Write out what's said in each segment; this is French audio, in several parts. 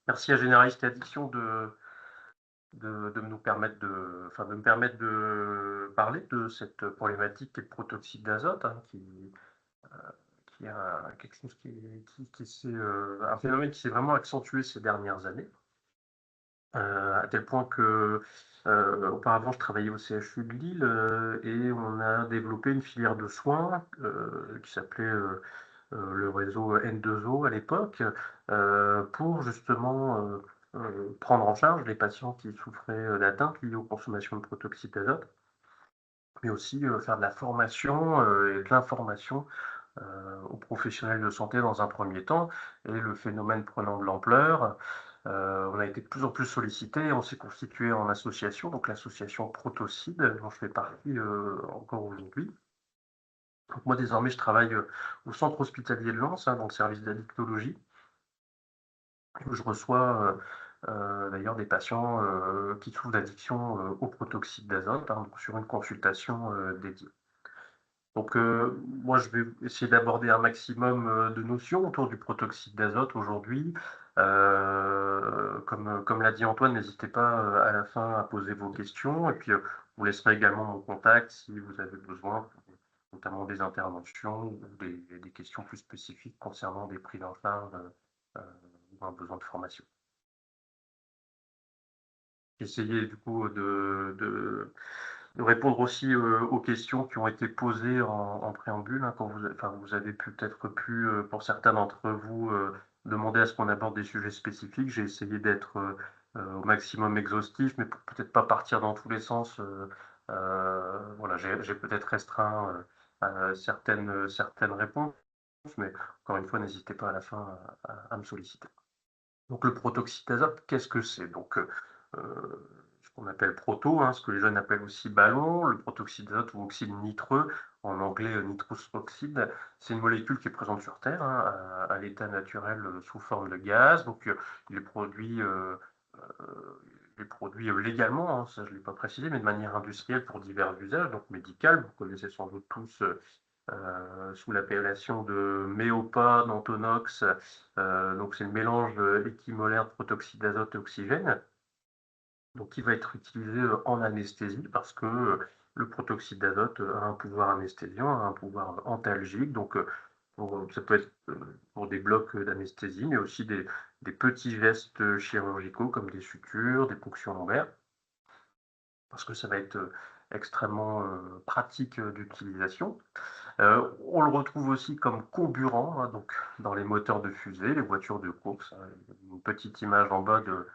Merci à Généraliste Addiction de nous permettre de me permettre de parler de cette problématique qui est le protoxyde d'azote, hein, qui est quelque chose qui s'est, un phénomène qui s'est vraiment accentué ces dernières années, à tel point que, auparavant, je travaillais au CHU de Lille, et on a développé une filière de soins, qui s'appelait, le réseau N2O à l'époque, pour justement, prendre en charge les patients qui souffraient, d'atteintes liées aux consommations de protoxyde d'azote, mais aussi, faire de la formation, et de l'information, heu, aux professionnels de santé dans un premier temps. Et le phénomène prenant de l'ampleur, on a été de plus en plus sollicité et on s'est constitué en association, donc l'association Protocide, dont je fais partie, encore aujourd'hui. Donc moi désormais je travaille, au centre hospitalier de Lens, hein, dans le service d'addictologie, où je reçois, d'ailleurs des patients, qui souffrent d'addiction, au protoxyde d'azote, hein, donc sur une consultation, dédiée. Donc, moi, je vais essayer d'aborder un maximum, de notions autour du protoxyde d'azote aujourd'hui. Comme l'a dit Antoine, n'hésitez pas, à la fin à poser vos questions et puis, je vous laisserai également mon contact si vous avez besoin, pour notamment des interventions ou des questions plus spécifiques concernant des prises en charge, heu, ou un besoin de formation. J'essayais du coup de répondre aussi, aux questions qui ont été posées en préambule, hein, quand vous avez peut-être pu, pour certains d'entre vous, demander à ce qu'on aborde des sujets spécifiques. J'ai essayé d'être, au maximum exhaustif, mais pour peut-être pas partir dans tous les sens, voilà, j'ai peut-être restreint, certaines réponses, mais encore une fois, n'hésitez pas à la fin à me solliciter. Donc le protoxyde d'azote, qu'est-ce que c'est? Donc, ce qu'on appelle proto, hein, ce que les jeunes appellent aussi ballon, le protoxyde d'azote ou oxyde nitreux, en anglais, nitrous oxide, c'est une molécule qui est présente sur Terre, hein, à l'état naturel, sous forme de gaz. Donc, il est produit, il est produit, légalement, hein, ça je ne l'ai pas précisé, mais de manière industrielle pour divers usages, donc médical. Vous connaissez sans doute tous, sous l'appellation de Méopa, Nantonox. Donc c'est le mélange, équimolaire de protoxyde d'azote et oxygène, donc qui va être utilisé, en anesthésie parce que, le protoxyde d'azote, a un pouvoir anesthésiant, a un pouvoir antalgique. Donc, ça peut être, pour des blocs, d'anesthésie, mais aussi des petits gestes, chirurgicaux comme des sutures, des ponctions lombaires, parce que ça va être, extrêmement, pratique, d'utilisation. On le retrouve aussi comme comburant, hein, donc dans les moteurs de fusée, les voitures de course, hein. Une petite image en bas de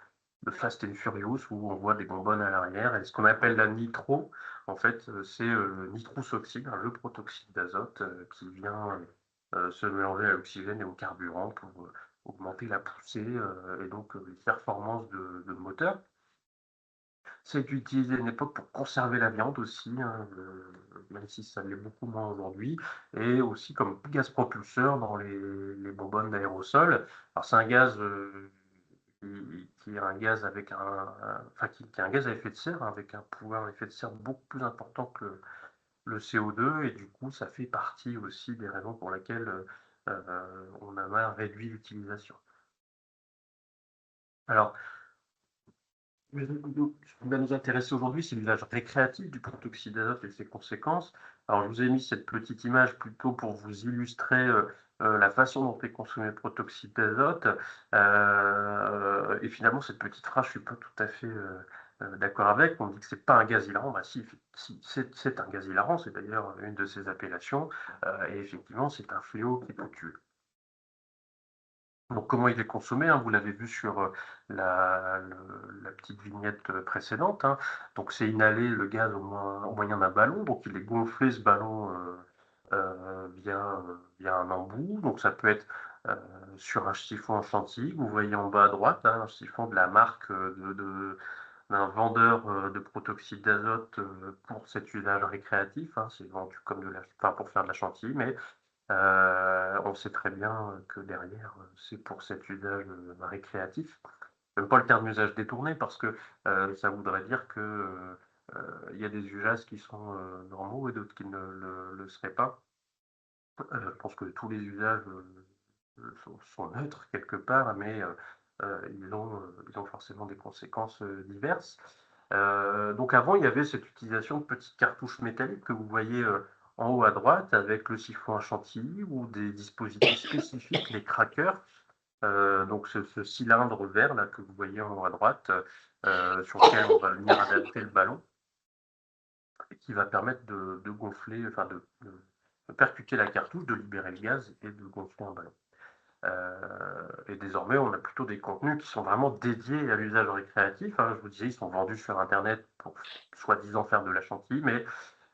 Fast and Furious où on voit des bonbonnes à l'arrière et ce qu'on appelle la nitro, en fait, c'est, le nitrous oxyde, hein, le protoxyde d'azote, qui vient, se mélanger à l'oxygène et au carburant pour, augmenter la poussée, et donc, les performances de moteur. C'est utilisé à une époque pour conserver la viande aussi, hein, même si ça l'est beaucoup moins aujourd'hui, et aussi comme gaz propulseur dans les bonbonnes d'aérosol. Alors c'est un gaz, qui est un gaz avec enfin qui est un gaz à effet de serre, hein, avec un pouvoir d'effet de serre beaucoup plus important que le CO2, et du coup ça fait partie aussi des raisons pour lesquelles, on en a réduit l'utilisation. Alors, mais ce qui va nous intéresser aujourd'hui, c'est l'usage récréatif du protoxyde d'azote et ses conséquences. Alors, je vous ai mis cette petite image plutôt pour vous illustrer, la façon dont est consommé le protoxyde d'azote. Et finalement, cette petite phrase, je ne suis pas tout à fait, d'accord avec. On dit que c'est pas un gaz hilarant. Bah si, c'est un gaz hilarant, c'est d'ailleurs une de ses appellations, et effectivement, c'est un fléau qui peut tuer. Donc comment il est consommé, hein, vous l'avez vu sur, la petite vignette, précédente, hein. Donc c'est inhaler le gaz au moyen d'un ballon, donc il est gonflé ce ballon, via un embout. Donc ça peut être, heu, sur un siphon en chantilly, vous voyez en bas à droite, hein, un siphon de la marque, d'un vendeur, de protoxyde d'azote, pour cet usage récréatif, hein. C'est vendu comme de la enfin pour faire de la chantilly, mais on sait très bien, que derrière, c'est pour cet usage, récréatif. J'aime pas le terme usage détourné parce que, ça voudrait dire que, il y a des usages qui sont, normaux et d'autres qui ne le seraient pas. Je pense que tous les usages, sont neutres quelque part, mais, ils ont forcément des conséquences, diverses. Donc avant, il y avait cette utilisation de petites cartouches métalliques que vous voyez, en haut à droite avec le siphon à chantilly ou des dispositifs spécifiques, les crackers. Donc ce cylindre vert là que vous voyez en haut à droite, sur lequel on va venir adapter le ballon et qui va permettre de gonfler, enfin de percuter la cartouche, de libérer le gaz et de gonfler un ballon. Et désormais, on a plutôt des contenus qui sont vraiment dédiés à l'usage récréatif, hein. Je vous disais, ils sont vendus sur internet pour soi-disant faire de la chantilly, mais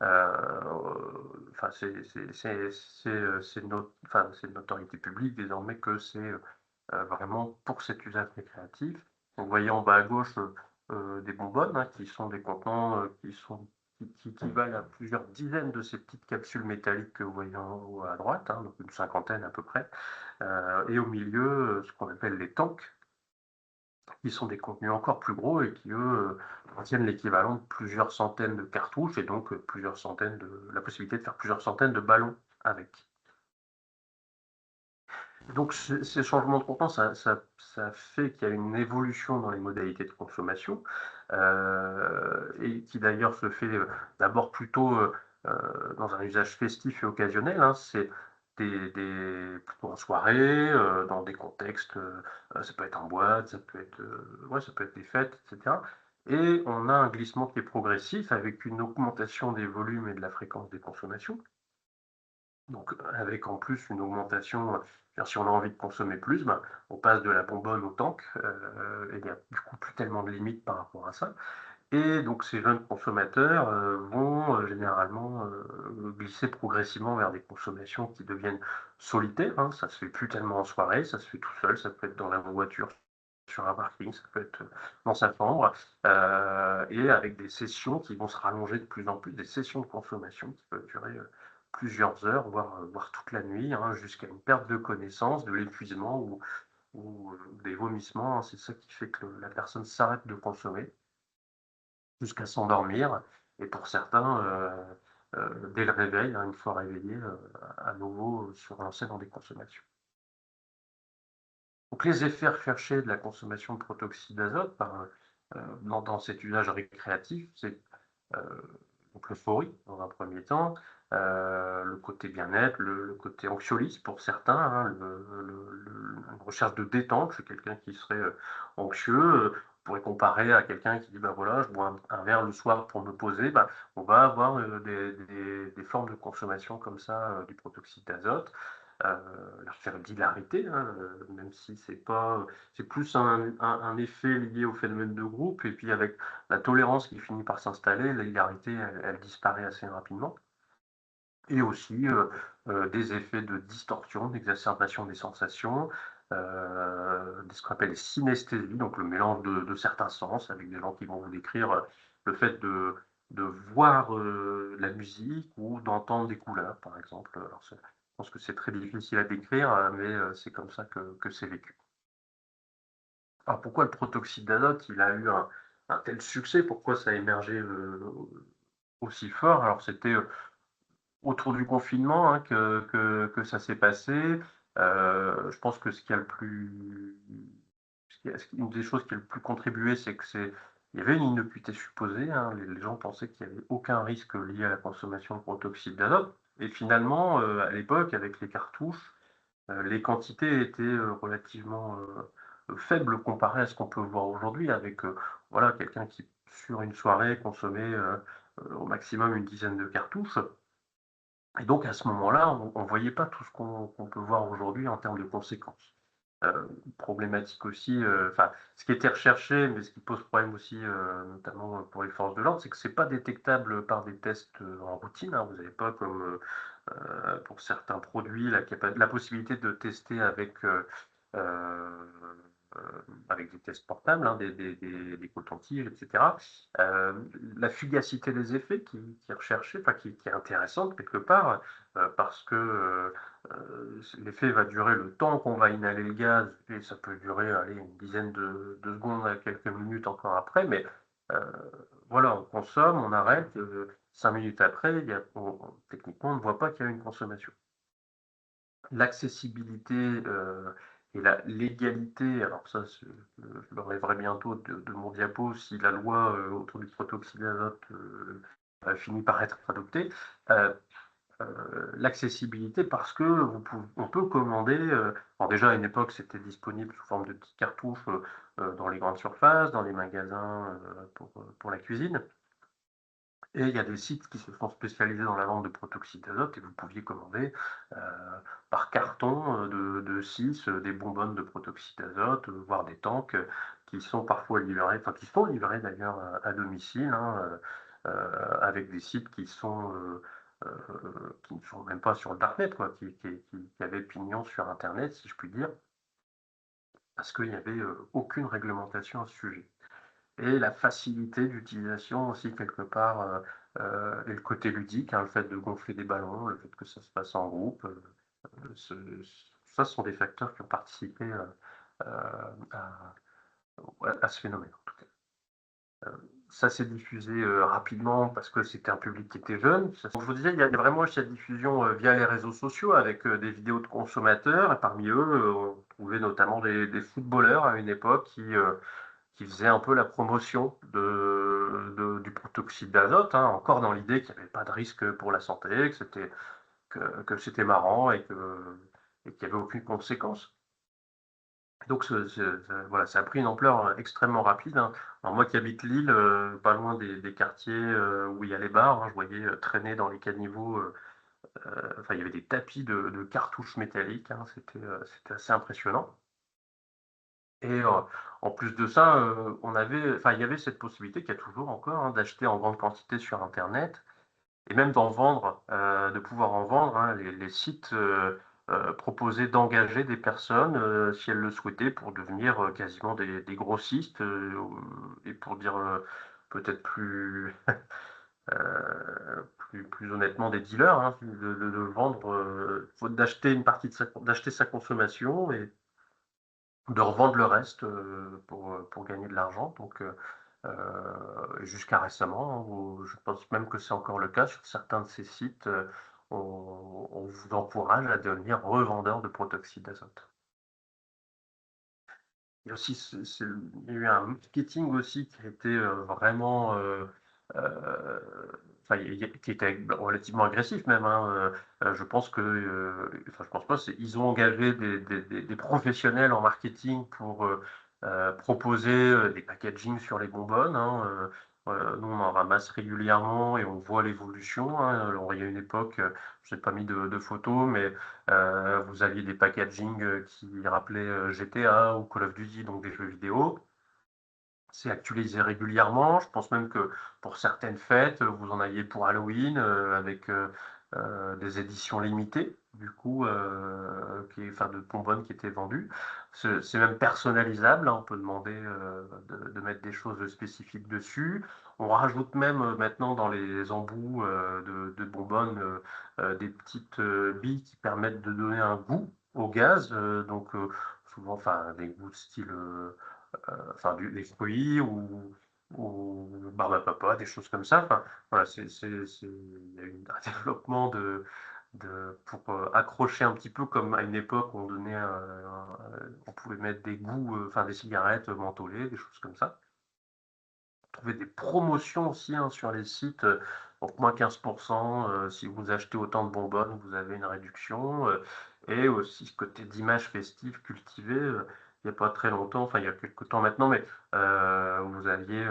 enfin, c'est de notoriété publique désormais que c'est vraiment pour cet usage récréatif. Donc, vous voyez en bas à gauche des bonbonnes, hein, qui sont des contenants qui équivalent à plusieurs dizaines de ces petites capsules métalliques que vous voyez en haut à droite, hein, donc une cinquantaine à peu près. Et au milieu, ce qu'on appelle les tanks, qui sont des contenus encore plus gros et qui, eux, contiennent l'équivalent de plusieurs centaines de cartouches et donc la possibilité de faire plusieurs centaines de ballons avec. Donc ces changements de contenant, ça fait qu'il y a une évolution dans les modalités de consommation, et qui d'ailleurs se fait, d'abord plutôt, dans un usage festif et occasionnel, hein. C'est plutôt en soirée, dans des contextes, ça peut être en boîte, ça peut être, ouais, ça peut être des fêtes et cetera, et on a un glissement qui est progressif avec une augmentation des volumes et de la fréquence des consommations. Donc, avec en plus une augmentation, si on a envie de consommer plus, ben, on passe de la bonbonne au tank, et il n'y a du coup plus tellement de limites par rapport à ça. Et donc ces jeunes consommateurs, vont, généralement, glisser progressivement vers des consommations qui deviennent solitaires, hein. Ça se fait plus tellement en soirée, ça se fait tout seul, ça peut être dans la voiture, sur un parking, ça peut être, dans sa chambre, et avec des sessions qui vont se rallonger de plus en plus, des sessions de consommation qui peuvent durer, plusieurs heures, voire toute la nuit, hein, jusqu'à une perte de connaissance, de l'épuisement ou des vomissements, hein. C'est ça qui fait que la personne s'arrête de consommer jusqu'à s'endormir et pour certains, dès le réveil, hein, une fois réveillés, à nouveau, se relancer dans des consommations. Donc les effets recherchés de la consommation de protoxyde d'azote dans cet usage récréatif, c'est, heu, donc l'euphorie dans un premier temps, le côté bien-être, le côté anxiolyse pour certains, hein, une recherche de détente chez quelqu'un qui serait, anxieux, on pourrait comparer à quelqu'un qui dit: «Bah, voilà, je bois un verre le soir pour me poser», bah, on va avoir, des formes de consommation comme ça, du protoxyde d'azote. La faire d'hilarité, hein, même si c'est plus un effet lié au phénomène de groupe et puis avec la tolérance qui finit par s'installer, la hilarité, elle disparaît assez rapidement et aussi, des effets de distorsion, d'exacerbation des sensations, ce qu'on appelle les synesthésies, donc le mélange de certains sens avec des gens qui vont vous décrire, le fait de voir, la musique ou d'entendre des couleurs, par exemple. Alors je pense que c'est très difficile à décrire, mais c'est comme ça que c'est vécu. Alors pourquoi le protoxyde d'azote, il a eu un tel succès? Pourquoi ça a émergé, aussi fort? Alors c'était, autour du confinement, hein, que ça s'est passé. Je pense que ce qui a le plus une des choses qui a le plus contribué, c'est il y avait une innocuité supposée, hein. Les gens pensaient qu'il y avait aucun risque lié à la consommation de protoxyde d'azote et finalement, à l'époque, avec les cartouches, les quantités étaient, relativement, faibles comparées à ce qu'on peut voir aujourd'hui avec, voilà, quelqu'un qui, sur une soirée, consommait, au maximum une dizaine de cartouches. Et donc à ce moment-là, on ne voyait pas tout ce qu'on peut voir aujourd'hui en termes de conséquences. Problématique aussi, enfin, ce qui était recherché, mais ce qui pose problème aussi, notamment pour les forces de l'ordre, c'est que c'est pas détectable par des tests, en routine, hein. Vous n'avez pas comme, pour certains produits la possibilité de tester avec des tests portables, hein, des cotons-tiges et cetera. La fugacité des effets qui est recherchée, enfin qui est intéressante quelque part, parce que, l'effet va durer le temps qu'on va inhaler le gaz et ça peut durer, allez, une dizaine de secondes à quelques minutes encore après, mais, heu, voilà, on consomme, on arrête, 5 minutes après, il y a techniquement, on ne voit pas qu'il y a une consommation. L'accessibilité, Et la légalité, alors ça, je l'enlèverai bientôt de mon diapo si la loi autour du protoxyde d'azote finit par être adoptée. L'accessibilité parce que on peut commander, alors déjà à une époque c'était disponible sous forme de petites cartouches dans les grandes surfaces, dans les magasins pour la cuisine. Et il y a des sites qui se sont spécialisés dans la vente de protoxyde d'azote et vous pouviez commander euh, par carton de 6 des bonbonnes de protoxyde d'azote, voire des tanks qui sont parfois livrés, enfin qui sont livrés d'ailleurs à domicile, hein, avec des sites qui ne sont même pas sur le darknet, quoi, qui avaient pignon sur Internet, si je puis dire, parce qu'il n'y avait aucune réglementation à ce sujet. Et la facilité d'utilisation aussi quelque part, et le côté ludique, hein, le fait de gonfler des ballons, le fait que ça se passe en groupe, ce ça ce sont des facteurs qui ont participé, à ouais, à ce phénomène, en tout cas. Ça s'est diffusé, rapidement parce que c'était un public qui était jeune. Donc je vous disais, il y a vraiment eu cette diffusion, via les réseaux sociaux avec, des vidéos de consommateurs et parmi eux, on trouvait notamment des footballeurs à une époque qui faisait un peu la promotion du protoxyde d'azote, hein, encore dans l'idée qu'il n'y avait pas de risque pour la santé, que c'était marrant et qu'il n'y avait aucune conséquence. Donc voilà, ça a pris une ampleur extrêmement rapide, hein. Alors moi qui habite Lille, pas loin des quartiers où il y a les bars, hein, je voyais traîner dans les caniveaux, enfin il y avait des tapis de cartouches métalliques, hein, c'était assez impressionnant. Et en plus de ça, il y avait cette possibilité qu'il y a toujours encore, hein, d'acheter en grande quantité sur internet et même d'en vendre, de pouvoir en vendre, hein. Les sites, proposaient d'engager des personnes, si elles le souhaitaient pour devenir, quasiment des grossistes, et pour dire, peut-être plus honnêtement des dealers, hein, de vendre, d'acheter une partie d'acheter sa consommation et de revendre le reste, pour gagner de l'argent donc jusqu'à récemment, hein, où je pense même que c'est encore le cas sur certains de ces sites, on vous encourage à devenir revendeur de protoxyde d'azote. Il y a aussi il y a eu un marketing aussi qui a été, vraiment, heu, enfin qui était relativement agressif même, hein, je pense que, enfin je pense pas, c'est ils ont engagé des professionnels en marketing pour, proposer, des packagings sur les bonbonnes, hein, nous on en ramasse régulièrement et on voit l'évolution, hein. Alors il y a une époque, je n'ai pas mis de photos mais vous aviez des packagings, qui rappelaient, GTA ou Call of Duty, donc des jeux vidéo. C'est actualisé régulièrement. Je pense même que pour certaines fêtes, vous en aviez pour Halloween, avec, des éditions limitées, du coup, enfin de bonbonnes qui étaient vendues. C'est même personnalisable, hein, on peut demander, de mettre des choses spécifiques dessus. On rajoute même, maintenant dans les embouts, de bonbonnes, des petites, billes qui permettent de donner un goût au gaz, donc, souvent enfin des goûts de style, enfin des fruits ou barbe à papa, des choses comme ça. Enfin, voilà, il y a eu un développement pour accrocher un petit peu comme à une époque on donnait, on pouvait mettre des goûts, enfin des cigarettes mentholées, des choses comme ça. Trouver des promotions aussi, hein, sur les sites, donc moins 15%, si vous achetez autant de bonbonnes, vous avez une réduction, et aussi ce côté d'image festive cultivée, il y a pas très longtemps, enfin il y a quelque temps maintenant, mais vous aviez,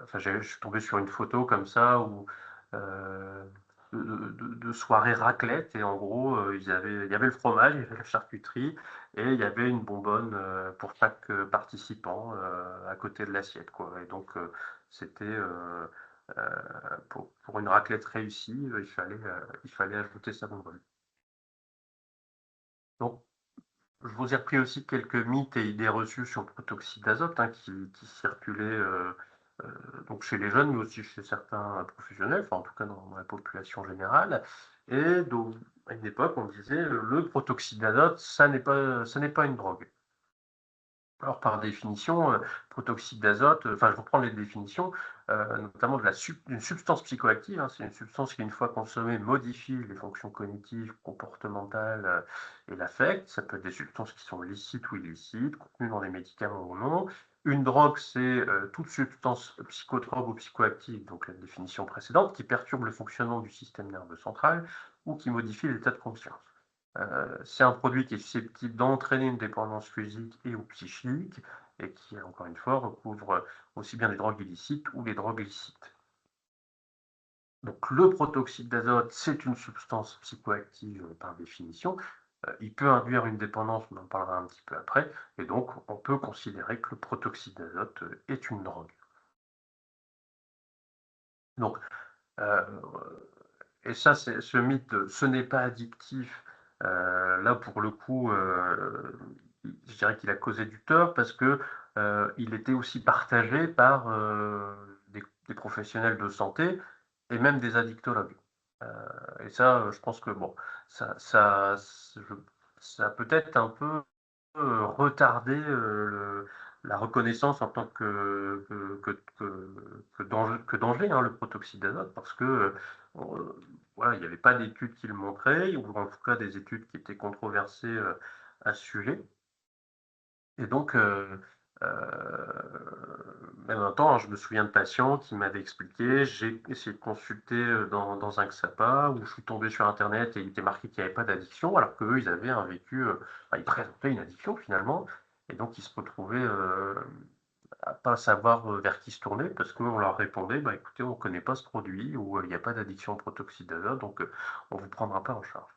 enfin je suis tombé sur une photo comme ça où, heu, de soirée raclette et en gros, il y avait le fromage, il y avait la charcuterie et il y avait une bonbonne, pour chaque, participant, à côté de l'assiette, quoi et donc c'était, heu, pour une raclette réussie, il fallait ajouter sa bonbonne. Donc je vous ai repris aussi quelques mythes et idées reçues sur le protoxyde d'azote, hein, qui circulaient, heu, donc chez les jeunes, mais aussi chez certains professionnels, enfin en tout cas dans la population générale et donc à une époque, on disait: «Le protoxyde d'azote, ça n'est pas une drogue». Alors par définition, protoxyde d'azote, enfin je reprends les définitions, notamment d'une substance psychoactive, hein. C'est une substance qui, une fois consommée, modifie les fonctions cognitives, comportementales, et l'affect. Ça peut être des substances qui sont licites ou illicites, contenues dans des médicaments ou non. Une drogue, c'est, toute substance psychotrope ou psychoactive, donc la définition précédente, qui perturbe le fonctionnement du système nerveux central ou qui modifie l'état de conscience. C'est un produit qui est susceptible d'entraîner une dépendance physique et ou psychique et qui, encore une fois, recouvre aussi bien les drogues illicites ou les drogues licites. Donc le protoxyde d'azote, c'est une substance psychoactive, par définition. Il peut induire une dépendance, on en parlera un petit peu après, et donc on peut considérer que le protoxyde d'azote, est une drogue. Donc, heu et ça, c'est ce mythe de «ce n'est pas addictif», là, pour le coup, je dirais qu'il a causé du tort parce que, il était aussi partagé par, des professionnels de santé et même des addictologues. Heu et ça, je pense que bon, ça ça a peut-être un peu, retardé, la reconnaissance en tant que danger, hein, le protoxyde d'azote parce que, voilà, il n'y avait pas d'études qui le montraient ou en tout cas des études qui étaient controversées, à ce sujet et donc même un temps, hein, je me souviens de patients qui m'avaient expliqué: «J'ai essayé de consulter, dans un XAPA où je suis tombé sur internet et il était marqué qu'il n'y avait pas d'addiction», alors qu'eux, ils avaient un vécu, ils présentaient une addiction finalement et donc ils se retrouvaient, à pas savoir, vers qui se tourner parce qu'on leur répondait: «Bah, écoutez, on ne connaît pas ce produit» ou, «Il n'y a pas d'addiction au protoxyde d'azote, donc on ne vous prendra pas en charge».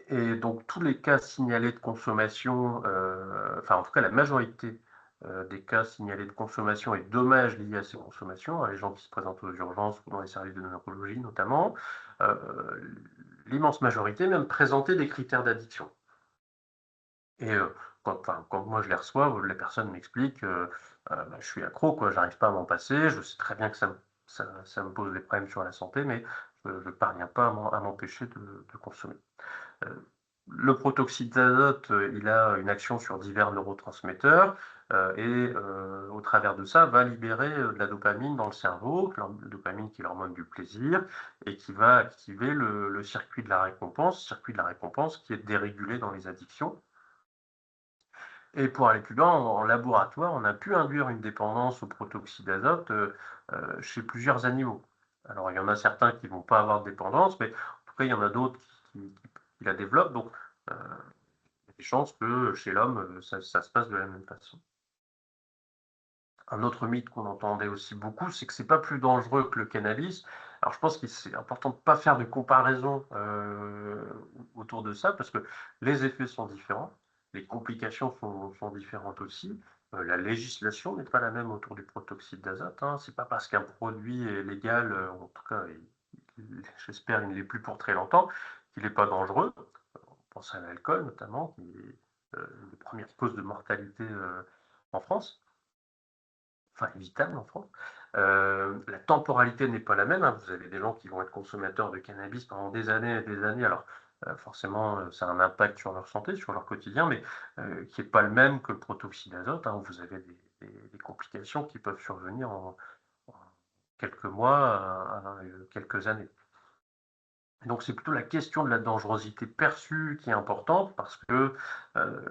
Et donc tous les cas signalés de consommation, enfin en tout cas la majorité, des cas signalés de consommation et dommages liés à ces consommations, hein, les gens qui se présentent aux urgences ou dans les services de neurologie notamment, heu, l'immense majorité même présentaient des critères d'addiction. Et quand moi je les reçois, les personnes m'expliquent, bah, je suis accro quoi, j'arrive pas à m'en passer, je sais très bien que ça me pose des problèmes sur la santé, mais je parviens pas à m'empêcher de consommer. Heu, le protoxyde d'azote, il a une action sur divers neurotransmetteurs, au travers de ça, va libérer, de la dopamine dans le cerveau, la dopamine qui est l'hormone du plaisir et qui va activer le circuit de la récompense qui est dérégulé dans les addictions. Et pour aller plus loin, en laboratoire, on a pu induire une dépendance au protoxyde d'azote, chez plusieurs animaux. Alors il y en a certains qui vont pas avoir de dépendance, mais en tout cas, il y en a d'autres qui la développent, donc il y a des chances que chez l'homme, ça se passe de la même façon. Un autre mythe qu'on entendait aussi beaucoup, c'est que c'est pas plus dangereux que le cannabis. Alors je pense que c'est important de pas faire de comparaison, autour de ça parce que les effets sont différents, les complications sont différentes aussi. La législation n'est pas la même autour du protoxyde d'azote, hein. C'est pas parce qu'un produit est légal, en tout cas j'espère il ne l'est plus pour très longtemps, qu'il est pas dangereux. On pense à l'alcool notamment qui est, une des 1res causes de mortalité, en France. Enfin évitable en France. La temporalité n'est pas la même, hein. Vous avez des gens qui vont être consommateurs de cannabis pendant des années et des années, alors, forcément, ça a un impact sur leur santé, sur leur quotidien, mais, qui est pas le même que le protoxyde d'azote, hein, où vous avez des complications qui peuvent survenir en quelques mois à quelques années. Donc c'est plutôt la question de la dangerosité perçue qui est importante parce que,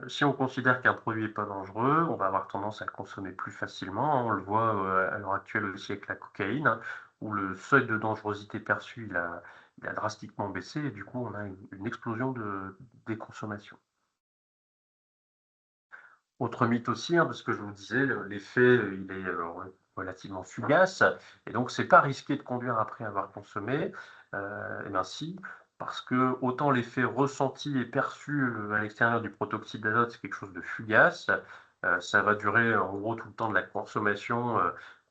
si on considère qu'un produit est pas dangereux, on va avoir tendance à le consommer plus facilement. On le voit, à l'heure actuelle aussi avec la cocaïne, hein, où le seuil de dangerosité perçu, il a drastiquement baissé et du coup on a une explosion des consommations. Autre mythe aussi, hein, parce que je vous disais, l'effet, il est, relativement fugace et donc c'est pas risqué de conduire après avoir consommé. Et bien si, parce que autant l'effet ressenti et perçu, à l'extérieur du protoxyde d'azote, c'est quelque chose de fugace, ça va durer en gros tout le temps de la consommation,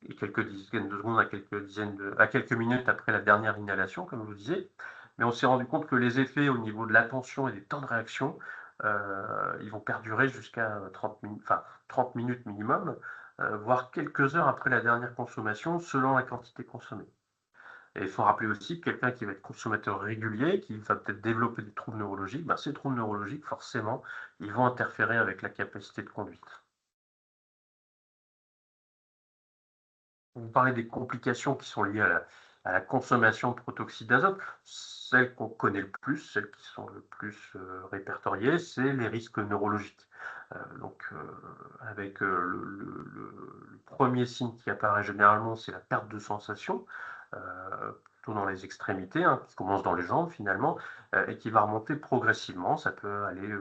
et quelques dizaines de secondes à quelques minutes après la dernière inhalation, comme je vous disais. Mais on s'est rendu compte que les effets au niveau de l'attention et des temps de réaction, ils vont perdurer jusqu'à 30 minutes minimum, voire quelques heures après la dernière consommation, selon la quantité consommée. Et il faut rappeler aussi que quelqu'un qui va être consommateur régulier, qui va peut-être développer des troubles neurologiques, bah, ces troubles neurologiques, forcément, ils vont interférer avec la capacité de conduite. Vous parlez des complications qui sont liées à la consommation de protoxyde d'azote. Celles qu'on connaît le plus, celles qui sont le plus, répertoriées, c'est les risques neurologiques. Avec, le 1er signe qui apparaît généralement, c'est la perte de sensation, plutôt dans les extrémités, hein, qui commence dans les jambes finalement, et qui va remonter progressivement. Ça peut aller,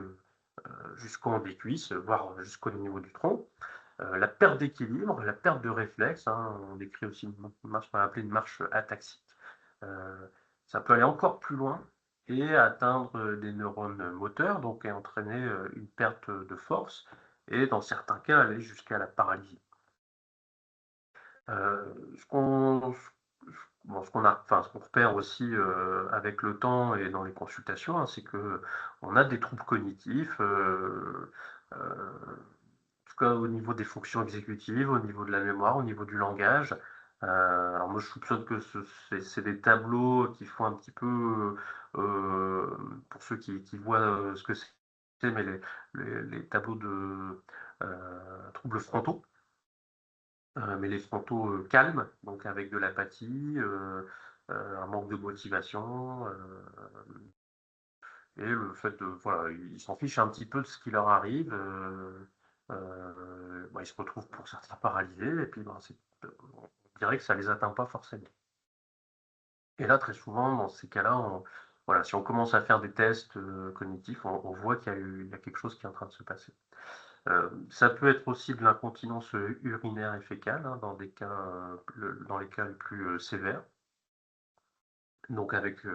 jusqu'en haut des cuisses, voire jusqu'au niveau du tronc. La perte d'équilibre, la perte de réflexe, hein, on décrit aussi une marche qu'on va appeler une marche ataxique. Ça peut aller encore plus loin et atteindre, des neurones moteurs, donc et entraîner, une perte de force et dans certains cas aller jusqu'à la paralysie. Ce qu'on bon, ce qu'on repère aussi, avec le temps et dans les consultations, hein, c'est qu'on a des troubles cognitifs, tout cas au niveau des fonctions exécutives, au niveau de la mémoire, au niveau du langage. Alors moi je soupçonne que c'est des tableaux qui font un petit peu, pour ceux qui voient, ce que c'est, mais les tableaux de, troubles frontaux, mais les frontaux, calmes, donc avec de l'apathie, un manque de motivation, et le fait de voilà, ils s'en fichent un petit peu de ce qui leur arrive, bah, ils se retrouvent pour certains paralysés et puis, ben, on dirait que ça les atteint pas forcément. Et là, très souvent, dans ces cas-là, voilà, si on commence à faire des tests, cognitifs, on voit il y a quelque chose qui est en train de se passer. Ça peut être aussi de l'incontinence, urinaire et fécale, hein, dans des cas, dans les cas les plus, sévères. Donc avec,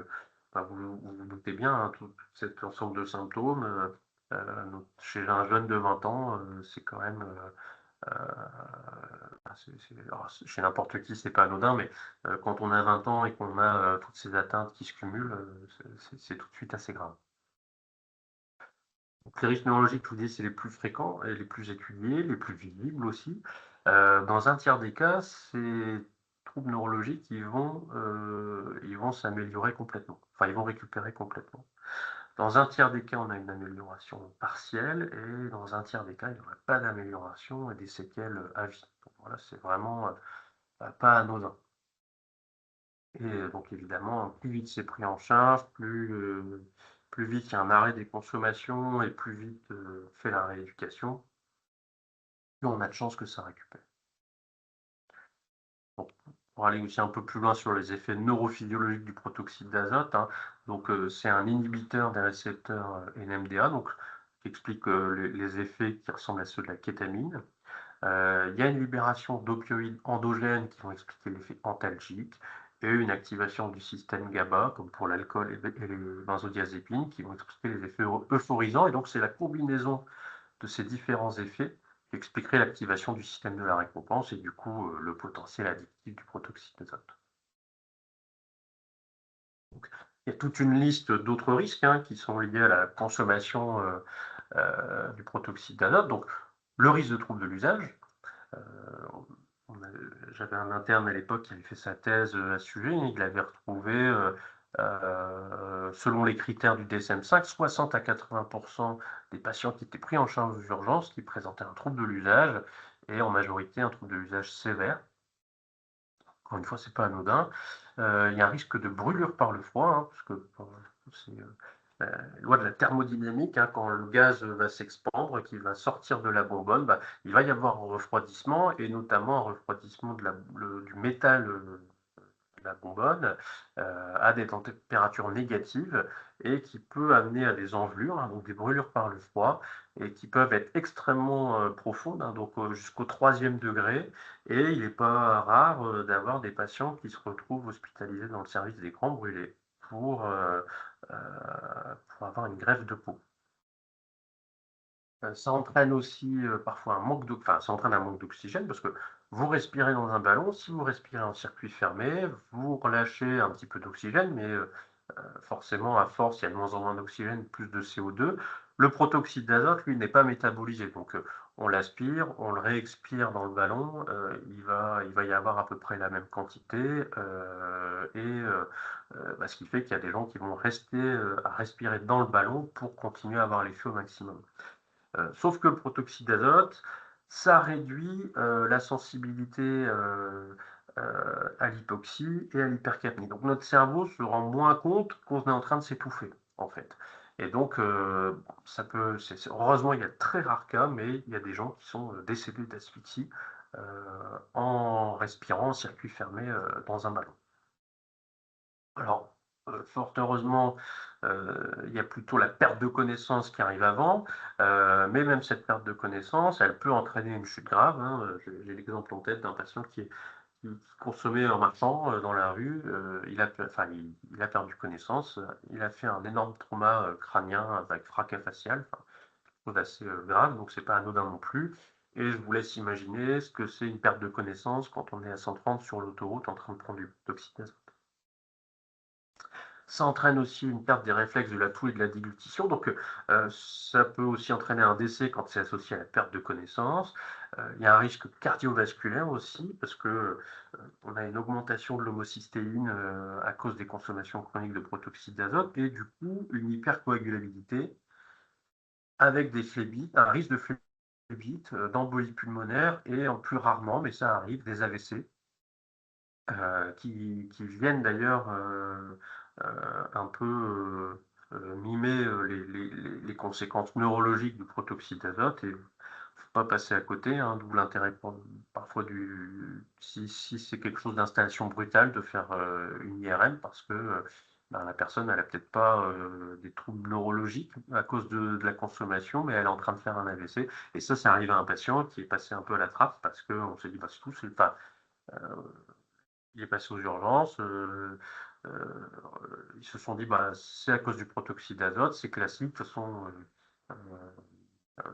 bah, vous doutez bien, hein, tout cet ensemble de symptômes, donc chez un jeune de 20 ans, c'est quand même, bah, alors chez n'importe qui, c'est pas anodin, mais, quand on a 20 ans et qu'on a, toutes ces atteintes qui se cumulent, c'est tout de suite assez grave. Donc les risques neurologiques, je vous dis, c'est les plus fréquents et les plus étudiés, les plus visibles aussi. Dans un tiers des cas, ces troubles neurologiques, ils vont s'améliorer complètement. Enfin, ils vont récupérer complètement. Dans un tiers des cas, on a une amélioration partielle et dans un tiers des cas, il n'y aurait pas d'amélioration et des séquelles, à vie. Donc voilà, c'est vraiment, pas anodin. Et donc évidemment, plus vite c'est pris en charge, plus vite il y a un arrêt des consommations et plus vite, fait la rééducation, plus on a de chances que ça récupère. Donc pour aller aussi un peu plus loin sur les effets neurophysiologiques du protoxyde d'azote, hein, donc c'est un inhibiteur des récepteurs, NMDA, donc qui explique, les effets qui ressemblent à ceux de la kétamine. Il y a une libération d'opioïdes endogènes qui vont expliquer l'effet antalgique et une activation du système GABA, comme pour l'alcool et les benzodiazépines, qui vont expliquer les effets euphorisants. Et donc, c'est la combinaison de ces différents effets qui expliquerait l'activation du système de la récompense et du coup, le potentiel addictif du protoxyde d'azote. Donc, il y a toute une liste d'autres risques, hein, qui sont liés à la consommation, du protoxyde d'azote. Donc, le risque de trouble de l'usage. Heu, j'avais un interne à l'époque qui avait fait sa thèse, à ce sujet. Il avait retrouvé, selon les critères du DSM-5, 60 à 80 des patients qui étaient pris en charge aux urgences qui présentaient un trouble de l'usage et en majorité un trouble de l'usage sévère. Encore une fois, c'est pas anodin. Il y a un risque de brûlure par le froid, hein, parce que c'est, la loi de la thermodynamique, hein, quand le gaz va s'expandre, qu'il va sortir de la bonbonne, bah, il va y avoir un refroidissement et notamment un refroidissement du métal, de la bonbonne, à des températures négatives et qui peut amener à des engelures, hein, donc des brûlures par le froid et qui peuvent être extrêmement, profondes, hein, donc jusqu'au 3e degré et il n'est pas rare, d'avoir des patients qui se retrouvent hospitalisés dans le service des grands brûlés heu, pour avoir une greffe de peau. Ça entraîne aussi, parfois ça entraîne un manque d'oxygène parce que vous respirez dans un ballon. Si vous respirez en circuit fermé, vous relâchez un petit peu d'oxygène, mais forcément, à force, il y a de moins en moins d'oxygène, plus de CO2. Le protoxyde d'azote, lui, n'est pas métabolisé, donc on l'aspire, on le réexpire dans le ballon, il va y avoir à peu près la même quantité, bah, ce qui fait qu'il y a des gens qui vont rester, à respirer dans le ballon pour continuer à avoir l'effet au maximum. Sauf que le protoxyde d'azote, ça réduit, la sensibilité, à l'hypoxie et à l'hypercapnie. Donc notre cerveau se rend moins compte qu'on est en train de s'étouffer, en fait. Et donc, ça peut heureusement, il y a de très rares cas, mais il y a des gens qui sont, décédés d'asphyxie, heu, en respirant en circuit fermé, dans un ballon. Alors, fort heureusement, il y a plutôt la perte de connaissance qui arrive avant, mais même cette perte de connaissance, elle peut entraîner une chute grave, hein, j'ai l'exemple en tête d'un patient qui consommait en marchant, dans la rue, il a perdu connaissance, il a fait un énorme trauma, crânien avec fracas facial, enfin, quelque chose d'assez, grave, donc c'est pas anodin non plus et je vous laisse imaginer ce que c'est une perte de connaissance quand on est à 130 sur l'autoroute en train de prendre du protoxyde d'azote. Ça entraîne aussi une perte des réflexes de la toux et de la déglutition, donc ça peut aussi entraîner un décès quand c'est associé à la perte de connaissance. Il y a un risque cardiovasculaire aussi parce que, on a une augmentation de l'homocystéine, à cause des consommations chroniques de protoxyde d'azote et du coup une hypercoagulabilité avec des phlébites, un risque de phlébite, d'embolie pulmonaire et en plus rarement, mais ça arrive, des AVC. Qui viennent d'ailleurs, un peu, mimer, les conséquences neurologiques du protoxyde d'azote et faut pas passer à côté, hein, d'où l'intérêt parfois si c'est quelque chose d'installation brutale de faire, une IRM parce que, ben, la personne elle a peut-être pas, des troubles neurologiques à cause de la consommation, mais elle est en train de faire un AVC et ça, c'est arrivé à un patient qui est passé un peu à la trappe parce qu'on s'est dit: «Bah, c'est tout, c'est enfin, il est passé aux urgences, ils se sont dit: «Bah, c'est à cause du protoxyde d'azote, c'est classique, de toute façon,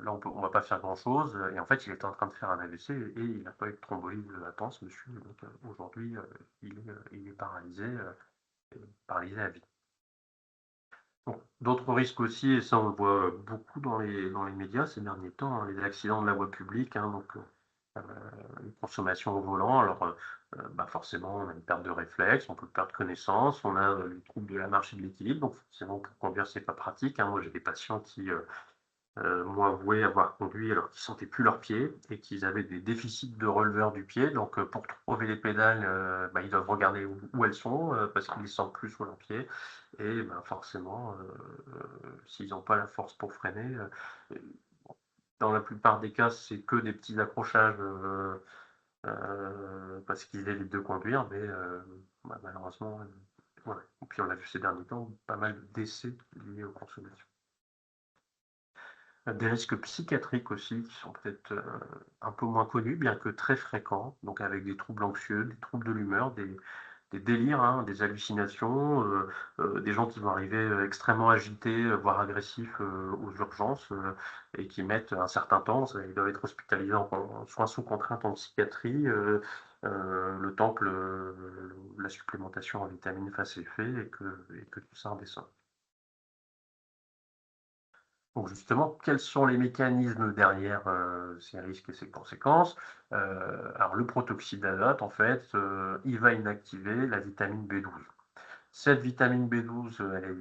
là on va pas faire grand-chose», et en fait, il était en train de faire un AVC et il n'a pas eu de thrombolyse latente ce monsieur, donc aujourd'hui, il est paralysé à vie. Bon, d'autres risques aussi et ça on le voit beaucoup dans les médias ces derniers temps, hein, les accidents de la voie publique, hein, donc heu, une consommation au volant. Alors, bah, forcément, on a une perte de réflexe, on peut perdre connaissance, on a, les troubles de la marche et de l'équilibre, donc forcément pour conduire, c'est pas pratique, hein. Moi, j'ai des patients qui, m'ont avoué avoir conduit alors qu'ils sentaient plus leurs pieds et qu'ils avaient des déficits de releveur du pied, donc pour trouver les pédales, bah, ils doivent regarder où elles sont, parce qu'ils les sentent plus sous leurs pieds et ben, forcément, s'ils ont pas la force pour freiner, dans la plupart des cas, c'est que des petits accrochages, parce qu'ils évitent de conduire, mais bah, malheureusement, voilà. Et puis on l'a vu ces derniers temps, pas mal de décès liés aux consommations. Des risques psychiatriques aussi qui sont peut-être, un peu moins connus, bien que très fréquents, donc avec des troubles anxieux, des troubles de l'humeur, des délires, hein, des hallucinations, des gens qui vont arriver, extrêmement agités, voire agressifs, aux urgences, et qui mettent un certain temps. Ils doivent être hospitalisés en soins sous contrainte en psychiatrie, le temps que la supplémentation en vitamines fasse effet et que tout ça redescende. Donc justement, quels sont les mécanismes derrière, ces risques et ces conséquences? Alors le protoxyde d'azote, en fait, il va inactiver la vitamine B12. Cette vitamine B12, elle est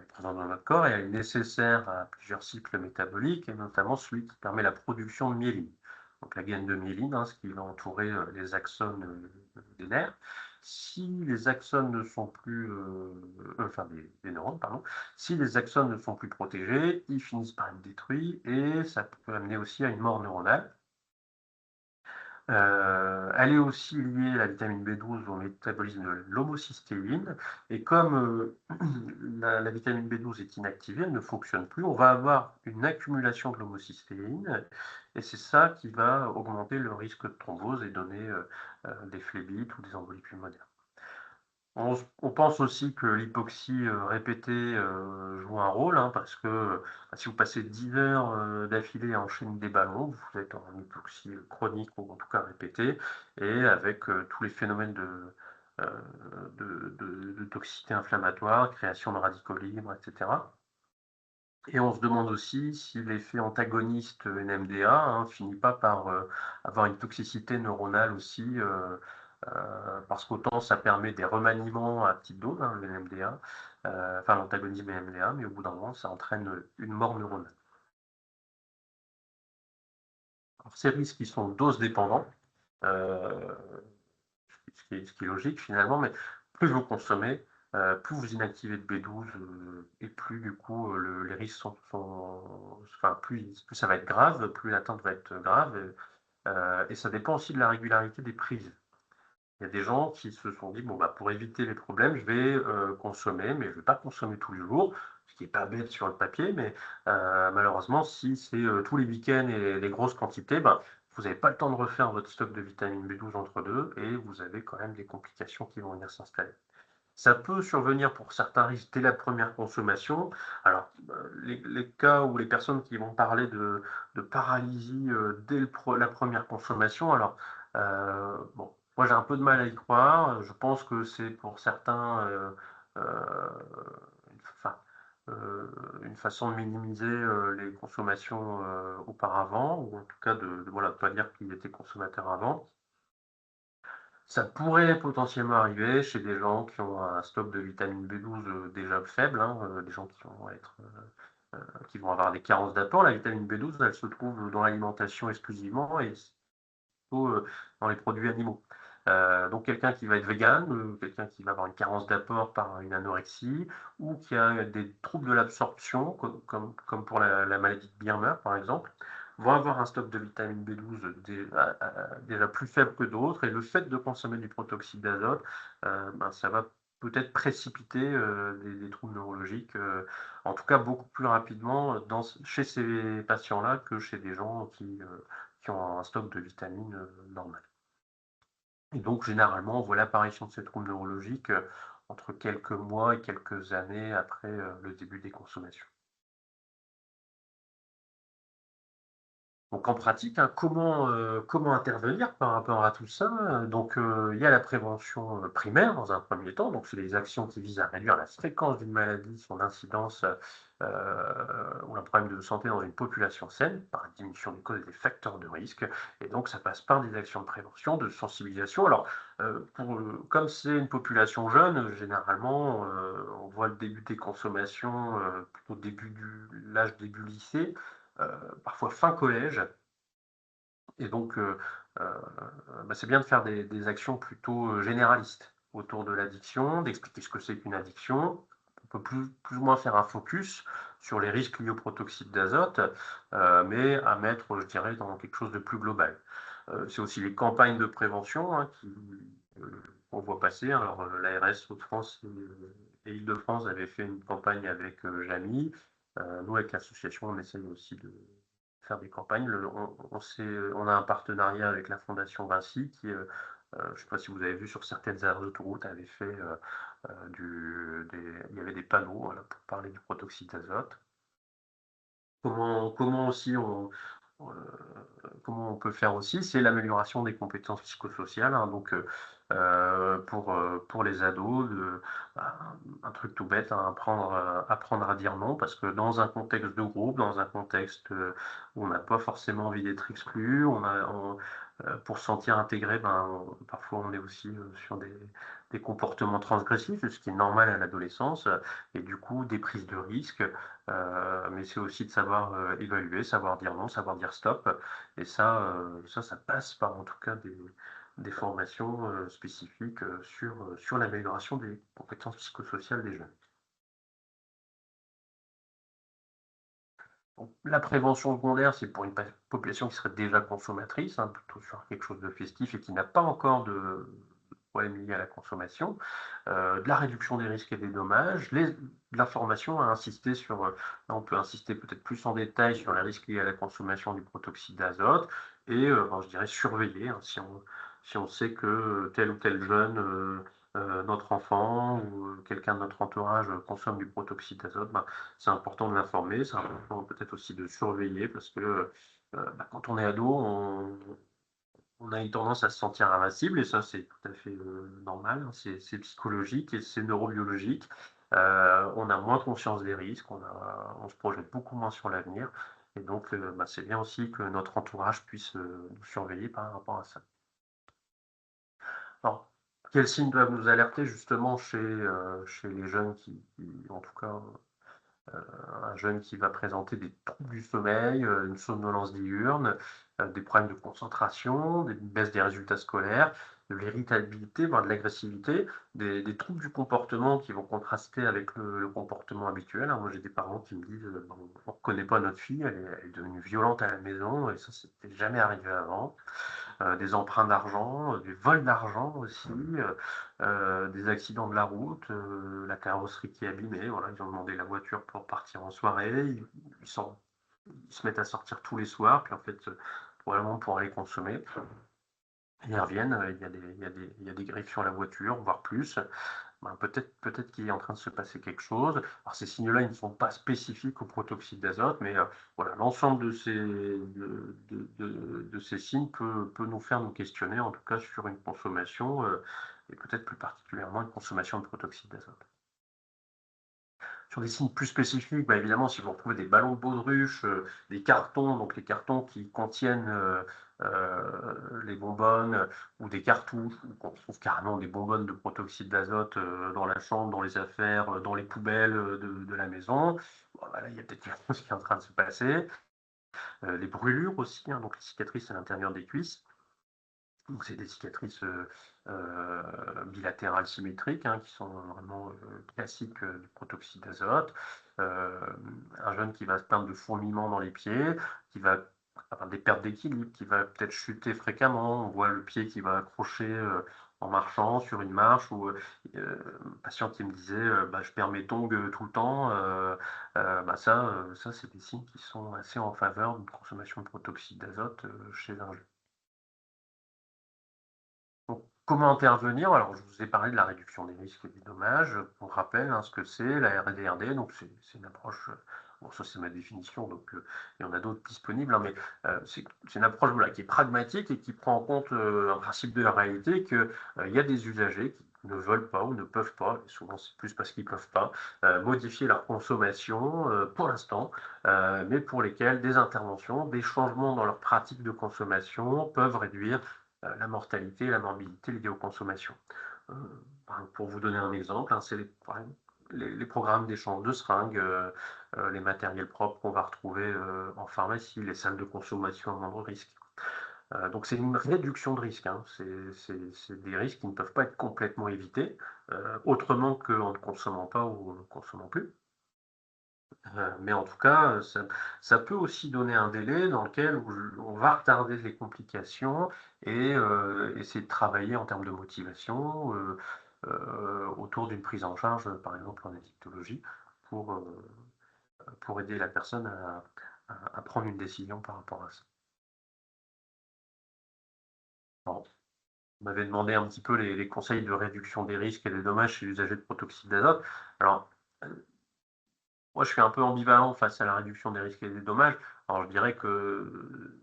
présente dans notre corps et elle est nécessaire à plusieurs cycles métaboliques et notamment celui qui permet la production de myéline. Donc la gaine de myéline, hein, ce qui va entourer, les axones, des nerfs. Si les axones ne sont plus, enfin des neurones, pardon. Si les axones ne sont plus protégés, ils finissent par être détruits et ça peut amener aussi à une mort neuronale. Elle est aussi liée, la vitamine B12, au métabolisme de l'homocystéine et comme, la vitamine B12 est inactivée, elle ne fonctionne plus, on va avoir une accumulation de l'homocystéine et c'est ça qui va augmenter le risque de thrombose et donner, des phlébites ou des embolies pulmonaires. On pense aussi que l'hypoxie, répétée, joue un rôle, hein, parce que, bah, si vous passez 10 heures, d'affilée à enchaîner des ballons, vous êtes en hypoxie, chronique ou en tout cas répétée et avec, tous les phénomènes heu, de toxicité inflammatoire, création de radicaux libres et cetera. Et on se demande aussi si l'effet antagoniste NMDA, hein, finit pas par, avoir une toxicité neuronale aussi, parce qu'autant ça permet des remaniements à petite dose, hein, le NMDA, enfin l'antagonisme NMDA, mais au bout d'un moment, ça entraîne, une mort neuronale. Alors ces risques, ils sont dose dépendants, heu, ce qui est logique finalement, mais plus vous consommez, plus vous inactivez de B12, et plus du coup, les risques enfin plus ça va être grave, plus l'atteinte va être grave, et ça dépend aussi de la régularité des prises. Il y a des gens qui se sont dit: «Bon, bah, pour éviter les problèmes, je vais, consommer, mais je vais pas consommer tous les jours», ce qui est pas bête sur le papier, mais malheureusement, si c'est, tous les week-ends et des grosses quantités, ben, vous avez pas le temps de refaire votre stock de vitamine B12 entre 2 et vous avez quand même des complications qui vont venir s'installer. Ça peut survenir pour certains risques dès la première consommation. Alors, les cas où les personnes qui vont parler de paralysie, dès la première consommation, alors, bon, moi j'ai un peu de mal à y croire. Je pense que c'est pour certains, heu, enfin, une façon de minimiser, les consommations, auparavant ou en tout cas de voilà, de pas dire qu'ils étaient consommateurs avant. Ça pourrait potentiellement arriver chez des gens qui ont un stock de vitamine B12, déjà faible, hein, des gens qui vont avoir des carences d'apport. La vitamine B12, elle se trouve dans l'alimentation exclusivement et surtout, dans les produits animaux. Donc quelqu'un qui va être végan, quelqu'un qui va avoir une carence d'apport par une anorexie ou qui a des troubles de l'absorption comme pour la maladie de Birmer, par exemple, vont avoir un stock de vitamine B12 déjà plus faible que d'autres et le fait de consommer du protoxyde d'azote, ben, ça va peut-être précipiter, des troubles neurologiques, en tout cas beaucoup plus rapidement chez ces patients-là que chez des gens qui ont un stock de vitamines, normal. Et donc généralement, on voit l'apparition de ces troubles neurologiques, entre quelques mois et quelques années après, le début des consommations. Donc en pratique, hein, comment intervenir par rapport à tout ça? Donc, il y a la prévention, primaire dans un premier temps, donc c'est les actions qui visent à réduire la fréquence d'une maladie, son incidence, ou un problème de santé dans une population saine, par la diminution des causes et des facteurs de risque et donc ça passe par des actions de prévention, de sensibilisation. Alors, comme c'est une population jeune, généralement, on voit le début des consommations, plutôt l'âge début lycée, parfois fin collège et donc heu, bah, c'est bien de faire des actions plutôt, généralistes autour de l'addiction, d'expliquer ce que c'est qu'une addiction. On peut plus ou moins faire un focus sur les risques liés au protoxyde d'azote, mais à mettre, je dirais, dans quelque chose de plus global. C'est aussi les campagnes de prévention, hein, qu'on voit passer. Alors, l'ARS Hauts-de-France et Île-de-France avaient fait une campagne avec, Jamy. Nous, avec l'association, on essaye aussi de faire des campagnes. On a un partenariat avec la Fondation Vinci qui, je ne sais pas si vous avez vu sur certaines aires d'autoroute, avait fait, il y avait des panneaux, voilà, pour parler du protoxyde d'azote. Comment aussi heu, comment on peut faire aussi, c'est l'amélioration des compétences psychosociales, hein, donc pour les ados, bah, un truc tout bête, hein, apprendre à dire non parce que dans un contexte de groupe, dans un contexte, où on n'a pas forcément envie d'être exclu, pour se sentir intégré, ben, parfois on est aussi, sur des comportements transgressifs, ce qui est normal à l'adolescence, et du coup des prises de risques. Mais c'est aussi de savoir, évaluer, savoir dire non, savoir dire stop et ça passe par en tout cas des formations, spécifiques, sur l'amélioration des compétences psychosociales des jeunes. Donc la prévention secondaire, c'est pour une population qui serait déjà consommatrice, hein, plutôt sur quelque chose de festif et qui n'a pas encore de problème liés à la consommation, de la réduction des risques et des dommages, de la formation à insister sur, là on peut insister peut-être plus en détail sur les risques liés à la consommation du protoxyde d'azote et ben, je dirais surveiller, hein, si on sait que tel ou tel jeune, notre enfant ou quelqu'un de notre entourage, consomme du protoxyde d'azote, ben, c'est important de l'informer, c'est important peut-être aussi de surveiller parce que, bah, quand on est ado, on a une tendance à se sentir invincible et ça, c'est tout à fait, normal, hein. C'est psychologique et c'est neurobiologique on a moins conscience des risques, on se projette beaucoup moins sur l'avenir et donc c'est bien aussi que notre entourage puisse, nous surveiller par rapport à ça. Alors, quels signes doivent nous alerter justement chez les jeunes qui en tout cas, un jeune qui va présenter des troubles du sommeil, une somnolence diurne, des problèmes de concentration, une baisse des résultats scolaires, de l'irritabilité, voire de l'agressivité, des troubles du comportement qui vont contraster avec le comportement habituel, hein. Moi, j'ai des parents qui me disent, «Bah, on ne reconnaît pas notre fille, elle est devenue violente à la maison et ça, c'était jamais arrivé avant». Des emprunts d'argent, des vols d'argent aussi, des accidents de la route, la carrosserie qui est abîmée. Voilà, ils ont demandé la voiture pour partir en soirée. Ils sont ils se mettent à sortir tous les soirs, puis en fait, probablement pour aller consommer. Ils reviennent, il y a des griffes sur la voiture, voire plus. Ben, peut-être qu'il est en train de se passer quelque chose. Alors ces signaux-là, ils ne sont pas spécifiques au protoxyde d'azote, mais voilà, l'ensemble de ces signes peut nous faire nous questionner, en tout cas sur une consommation, et peut-être plus particulièrement une consommation de protoxyde d'azote. Sur des signes plus spécifiques, bah, évidemment, si vous retrouvez des ballons de baudruche, des cartons, donc les cartons qui contiennent, les bonbonnes, ou des cartouches, ou qu'on trouve carrément des bonbonnes de protoxyde d'azote, dans la chambre, dans les affaires, dans les poubelles, de la maison, bon, bah, là, il y a peut-être quelque chose qui est en train de se passer. Les brûlures aussi, hein, donc les cicatrices à l'intérieur des cuisses. Donc c'est des cicatrices, bilatérales symétriques, hein, qui sont vraiment, classiques, du protoxyde d'azote. Un jeune qui va se plaindre de fourmillements dans les pieds, qui va avoir des pertes d'équilibre, qui va peut-être chuter fréquemment. On voit le pied qui va accrocher, en marchant sur une marche ou, un patient qui me disait, «Bah, je perds mes tongs, tout le temps», ça, c'est des signes qui sont assez en faveur d'une consommation de protoxyde d'azote, chez un jeune. Donc, comment intervenir? Alors, je vous ai parlé de la réduction des risques et des dommages. Pour rappel, hein, ce que c'est, la RDRD, donc c'est une approche, bon, ça c'est ma définition, donc il y en a d'autres disponibles, hein, mais c'est une approche voilà, qui est pragmatique et qui prend en compte un principe de la réalité que il y a des usagers qui ne veulent pas ou ne peuvent pas, et souvent c'est plus parce qu'ils ne peuvent pas, modifier leur consommation pour l'instant, mais pour lesquels des interventions, des changements dans leurs pratiques de consommation peuvent réduire la mortalité et la morbidité liées aux consommations. Heu, pour vous donner un exemple, hein, c'est les programmes d'échange de seringues, les matériels propres qu'on va retrouver, en pharmacie, les salles de consommation à moindre risque. Donc c'est une réduction de risque, hein. C'est des risques qui ne peuvent pas être complètement évités, autrement qu'en ne consommant pas ou en ne consommant plus. Mais en tout cas, ça peut aussi donner un délai dans lequel on va retarder les complications et essayer de travailler en termes de motivation, autour d'une prise en charge, par exemple en addictologie, pour, heu, pour aider la personne à prendre une décision par rapport à ça. Bon, vous m'avez demandé un petit peu les conseils de réduction des risques et des dommages chez l'usager de protoxyde d'azote. Alors, moi je suis un peu ambivalent face à la réduction des risques et des dommages. Alors je dirais que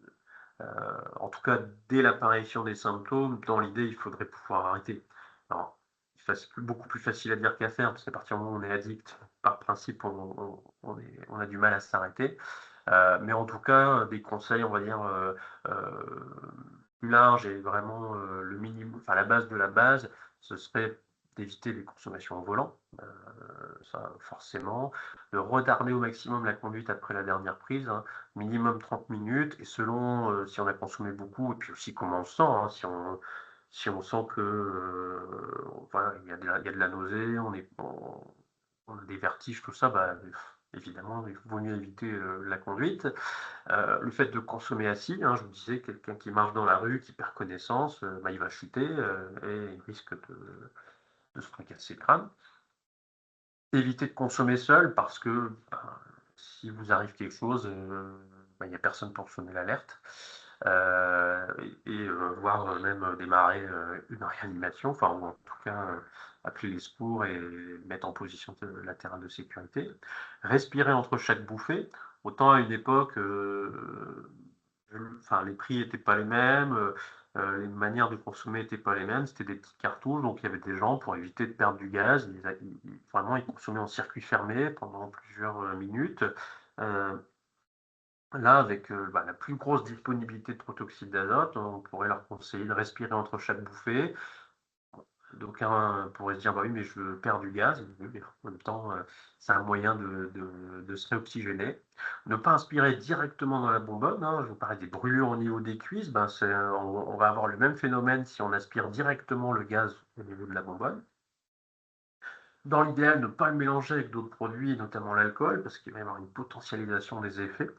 en tout cas, dès l'apparition des symptômes, dans l'idée, il faudrait pouvoir arrêter. Alors, c'est beaucoup plus facile à dire qu'à faire, parce qu'à partir du moment où on est addict, par principe, on a du mal à s'arrêter. Mais en tout cas, des conseils, on va dire, plus larges et vraiment, le minimum, enfin la base de la base, ce serait d'éviter les consommations au volant, ça forcément, de retarder au maximum la conduite après la dernière prise, hein, minimum 30 minutes et selon, si on a consommé beaucoup et puis aussi comment on se sent, hein. Si on sent que, voilà, il y a de la nausée, on a des vertiges, tout ça, bah, évidemment, il vaut mieux éviter, la conduite. Le fait de consommer assis, hein, je vous disais, quelqu'un qui marche dans la rue, qui perd connaissance, bah, il va chuter, et il risque de se fracasser le crâne. Éviter de consommer seul parce que, ben, s'il vous arrive quelque chose, bah, il y a personne pour sonner l'alerte, voire, même, démarrer, une réanimation, enfin ou en tout cas, appeler les secours et mettre en position latérale de sécurité. Respirer entre chaque bouffée. Autant à une époque, enfin les prix étaient pas les mêmes, les manières de consommer n'étaient pas les mêmes, c'était des petites cartouches, donc il y avait des gens pour éviter de perdre du gaz, vraiment ils consommaient en circuit fermé pendant plusieurs, minutes. Heu, Là avec, la plus grosse disponibilité de protoxyde d'azote, on pourrait leur conseiller de respirer entre chaque bouffée. D'aucuns pourraient se dire: «Bah oui, mais je perds du gaz». Oui, mais en même temps, c'est un moyen de se réoxygéner. Ne pas inspirer directement dans la bonbonne, hein. Je vous parlais des brûlures au niveau des cuisses, ben, on va avoir le même phénomène si on aspire directement le gaz au niveau de la bonbonne. Dans l'idéal, ne pas le mélanger avec d'autres produits, notamment l'alcool, parce qu'il va y avoir une potentialisation des effets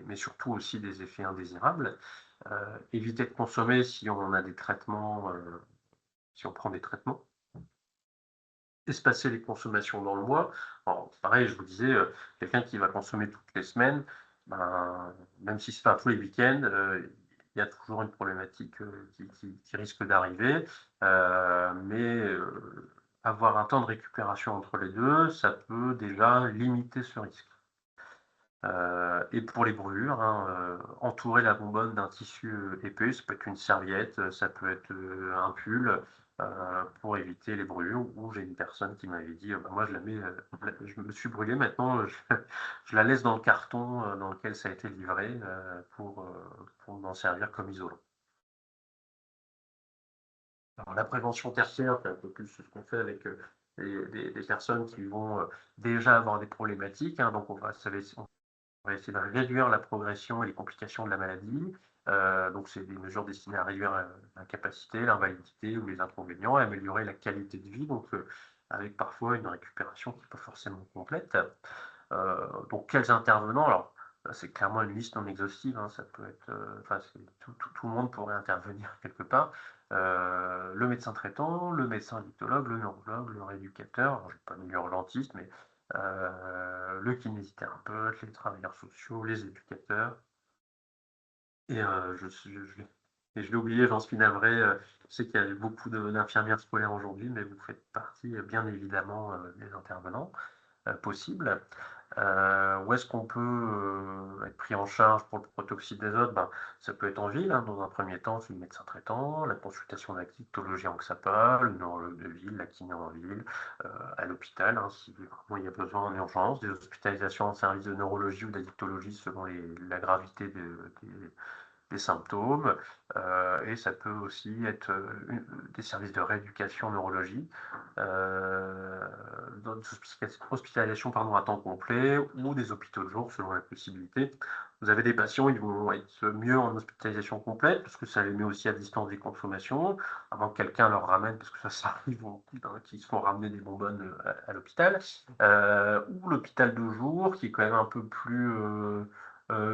mais surtout aussi des effets indésirables. Heu, Éviter de consommer si on a des traitements, si on prend des traitements. Espacer les consommations dans le mois. Alors pareil, je vous disais, quelqu'un qui va consommer toutes les semaines, ben, même si c'est pas tous les week-ends, il y a toujours une problématique, qui risque d'arriver, avoir un temps de récupération entre les 2, ça peut déjà limiter ce risque. Et pour les brûlures, hein, entourer la bonbonne d'un tissu, épais, ça peut être une serviette, ça peut être, un pull, pour éviter les brûlures. Ou j'ai une personne qui m'avait dit: «Bah, moi je la mets, je me suis brûlé maintenant, je la laisse dans le carton, dans lequel ça a été livré, pour m'en servir comme isolant». Alors la prévention tertiaire, c'est un peu plus ce qu'on fait avec, des personnes qui vont, déjà avoir des problématiques, hein, donc on va essayer de réduire la progression et les complications de la maladie. Donc c'est des mesures destinées à réduire, l'incapacité, l'invalidité ou les inconvénients et améliorer la qualité de vie, donc avec parfois une récupération qui n'est pas forcément complète. Donc quels intervenants? Alors, c'est clairement une liste non exhaustive, hein, ça peut être, enfin c'est tout le monde pourrait intervenir quelque part. Le médecin traitant, le médecin addictologue, le neurologue, le rééducateur, alors j'ai pas mis l'urgentiste, mais le kinésithérapeute, les travailleurs sociaux, les éducateurs et je l'ai oublié, j'en suis navré, je sais qu'il y a beaucoup d'infirmières scolaires aujourd'hui, mais vous faites partie, bien évidemment, des intervenants, possibles. Où est-ce qu'on peut, être pris en charge pour le protoxyde d'azote? Ben, ça peut être en ville, hein, dans un premier temps, c'est le médecin traitant, la consultation d'un dictologie en XAPA, le neurologue de ville, la kiné en ville, à l'hôpital, hein, si vraiment il y a besoin en urgence, des hospitalisations en service de neurologie ou d'addictologie selon la gravité des symptômes, et ça peut aussi être, des services de rééducation en neurologie, dans des hospitalisations pardon, à temps complet ou des hôpitaux de jour selon la possibilité. Vous avez des patients, ils vont être mieux en hospitalisation complète parce que ça les met aussi à distance des consommations, avant que quelqu'un leur ramène, parce que ça arrive beaucoup, hein, qui se font ramener des bonbonnes, à l'hôpital, ou l'hôpital de jour qui est quand même un peu plus,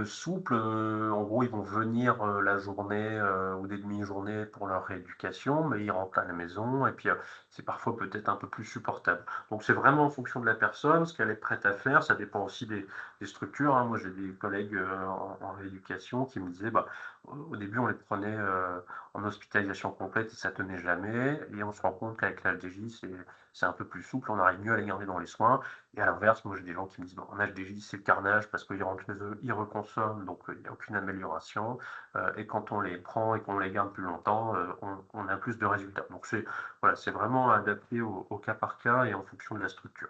souple, en gros, ils vont venir, la journée, ou des demi-journées pour leur rééducation, mais ils rentrent à la maison et puis, c'est parfois peut-être un peu plus supportable. Donc c'est vraiment en fonction de la personne, ce qu'elle est prête à faire, ça dépend aussi des structures, hein. Moi, j'ai des collègues, en rééducation qui me disaient: «Bah, au début, on les prenait, en hospitalisation complète et ça tenait jamais et on se rend compte qu'avec l'HDJ, c'est un peu plus souple, on arrive mieux à les garder dans les soins». Et à l'inverse, moi j'ai des gens qui me disent: «Bon, en HDJ, c'est le carnage parce qu'ils rentrent chez eux, ils reconsomment, donc il y a aucune amélioration, et quand on les prend et qu'on les garde plus longtemps, on a plus de résultats». Donc voilà, c'est vraiment adapté au cas par cas et en fonction de la structure.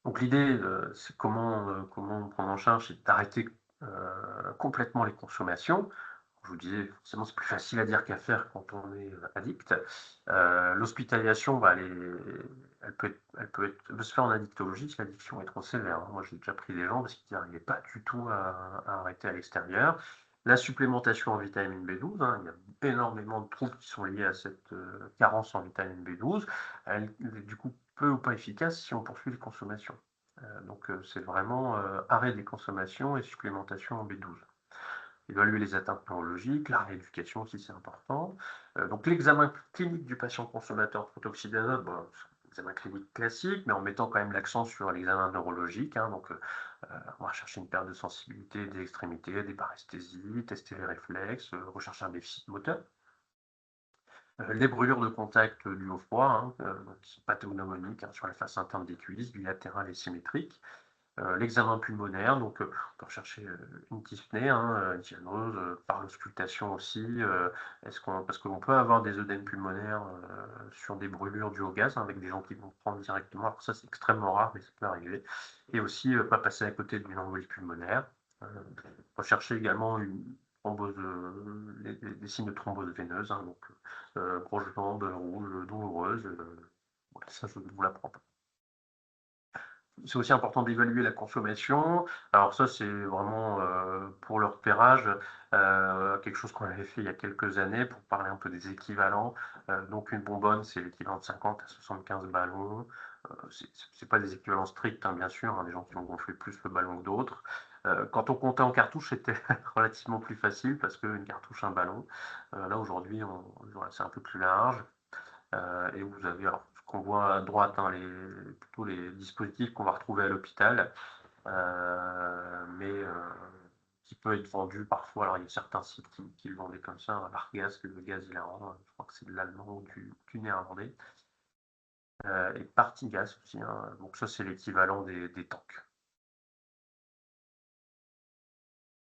Donc l'idée, c'est comment prendre en charge, c'est d'arrêter, complètement les consommations. Je vous disais, forcément, c'est plus facile à dire qu'à faire quand on est, addict. L'hospitalisation, bah, elle peut se faire en addictologie si l'addiction est trop sévère, hein. Moi, j'ai déjà pris des gens parce qu'ils n'arrivaient pas du tout à arrêter à l'extérieur. La supplémentation en vitamine B12, hein, il y a énormément de troubles qui sont liés à cette, carence en vitamine B12. Elle est du coup peu ou pas efficace si on poursuit les consommations. Donc, c'est vraiment, arrêt des consommations et supplémentation en B12. Évaluer les atteintes neurologiques, la rééducation aussi, c'est important. Donc l'examen clinique du patient consommateur de protoxyde d'azote, bon, c'est un examen clinique classique, mais en mettant quand même l'accent sur l'examen neurologique, hein. Donc, on va rechercher une perte de sensibilité des extrémités, des paresthésies, tester les réflexes, rechercher un déficit moteur. Les brûlures de contact, dues au froid, hein, qui sont pathognomoniques, hein, sur la face interne des cuisses, bilatérales et symétriques. l'examen pulmonaire, donc on peut rechercher, une dyspnée, hein, une cyanose, par l'auscultation aussi, parce qu'on peut avoir des œdèmes pulmonaires, sur des brûlures dues au gaz, hein, avec des gens qui vont prendre directement. Alors ça, c'est extrêmement rare, mais ça peut arriver et aussi, pas passer à côté d'une embolie pulmonaire. Rechercher également une thrombose, des signes de thrombose veineuse, hein, donc grosse jambe rouge douloureuse, voilà, ça je ne vous l'apprends pas. C'est aussi important d'évaluer la consommation. Alors ça, c'est vraiment, pour le repérage, quelque chose qu'on avait fait il y a quelques années pour parler un peu des équivalents. Donc une bonbonne, c'est l'équivalent de 50 à 75 ballons. C'est pas des équivalents stricts, hein, bien sûr, hein, des gens qui vont gonfler plus le ballon que d'autres. Quand on comptait en cartouches, c'était relativement plus facile parce qu'une cartouche, un ballon. Là, aujourd'hui, voilà, c'est un peu plus large. Et vous avez alors ce qu'on voit à droite, hein, plutôt les dispositifs qu'on va retrouver à l'hôpital, mais qui peut être vendu parfois. Alors il y a certains sites qui le vendaient comme ça, hein, l'Argas, le gaz hilarant, je crois que c'est de l'allemand ou du néerlandais, et Partigas aussi, hein, donc ça c'est l'équivalent des tanks.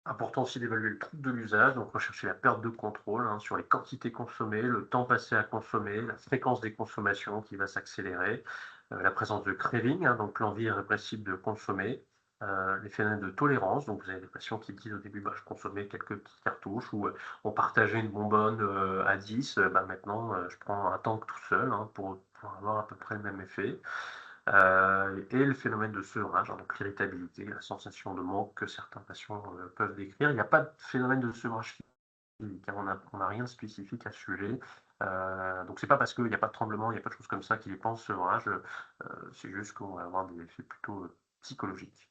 Important aussi d'évaluer le trouble de l'usage, donc rechercher la perte de contrôle, hein, sur les quantités consommées, le temps passé à consommer, la fréquence des consommations qui va s'accélérer, la présence de craving, hein, donc l'envie irrépressible de consommer, les phénomènes de tolérance, donc vous avez des patients qui disent au début bah, je consommais quelques petites cartouches ou on partageait une bonbonne à 10, bah, maintenant je prends un tank tout seul, hein, pour avoir à peu près le même effet. Et le phénomène de sevrage, hein, donc l'irritabilité, la sensation de manque que certains patients peuvent décrire. Il n'y a pas de phénomène de sevrage physique, hein, on n'a rien de spécifique à ce sujet. Donc c'est pas parce qu'il n'y a pas de tremblement, il n'y a pas de choses comme ça qu'il n'est pas en sevrage, c'est juste qu'on va avoir des effets plutôt psychologiques.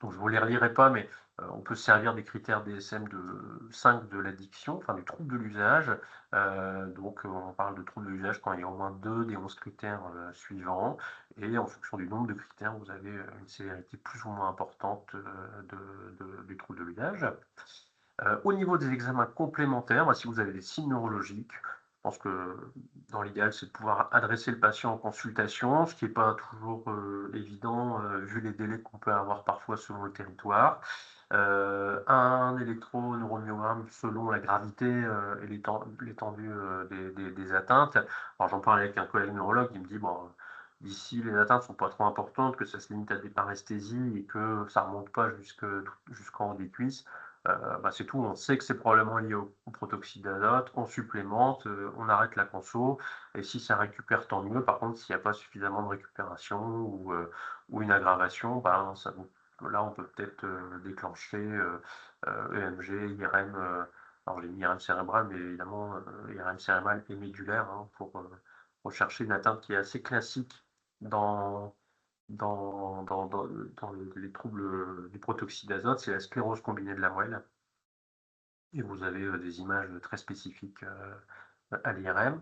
Donc je ne vous les relirai pas, mais on peut se servir des critères DSM de 5 de l'addiction, enfin du trouble de l'usage. Donc on parle de trouble de l'usage quand il y a au moins 2 des 11 critères suivants. Et en fonction du nombre de critères, vous avez une sévérité plus ou moins importante du trouble de l'usage. Au niveau des examens complémentaires, bah, si vous avez des signes neurologiques, je pense que dans l'idéal, c'est de pouvoir adresser le patient en consultation, ce qui n'est pas toujours évident vu les délais qu'on peut avoir parfois selon le territoire. Un électroneurommyogramme selon la gravité et l'étendue des atteintes. Alors j'en parlais avec un collègue neurologue, il me dit bon, d'ici les atteintes ne sont pas trop importantes, que ça se limite à des paresthésies et que ça ne remonte pas jusqu'en haut des cuisses. Bah, c'est tout, on sait que c'est probablement lié au protoxyde d'azote, on supplémente, on arrête la conso, et si ça récupère, tant mieux. Par contre, s'il n'y a pas suffisamment de récupération ou une aggravation, bah, là, on peut peut-être déclencher EMG, IRM, alors j'ai mis IRM cérébral, mais évidemment IRM cérébral et médulaire, hein, pour rechercher une atteinte qui est assez classique dans dans les troubles du protoxyde d'azote, c'est la sclérose combinée de la moelle. Et vous avez des images très spécifiques à l'IRM.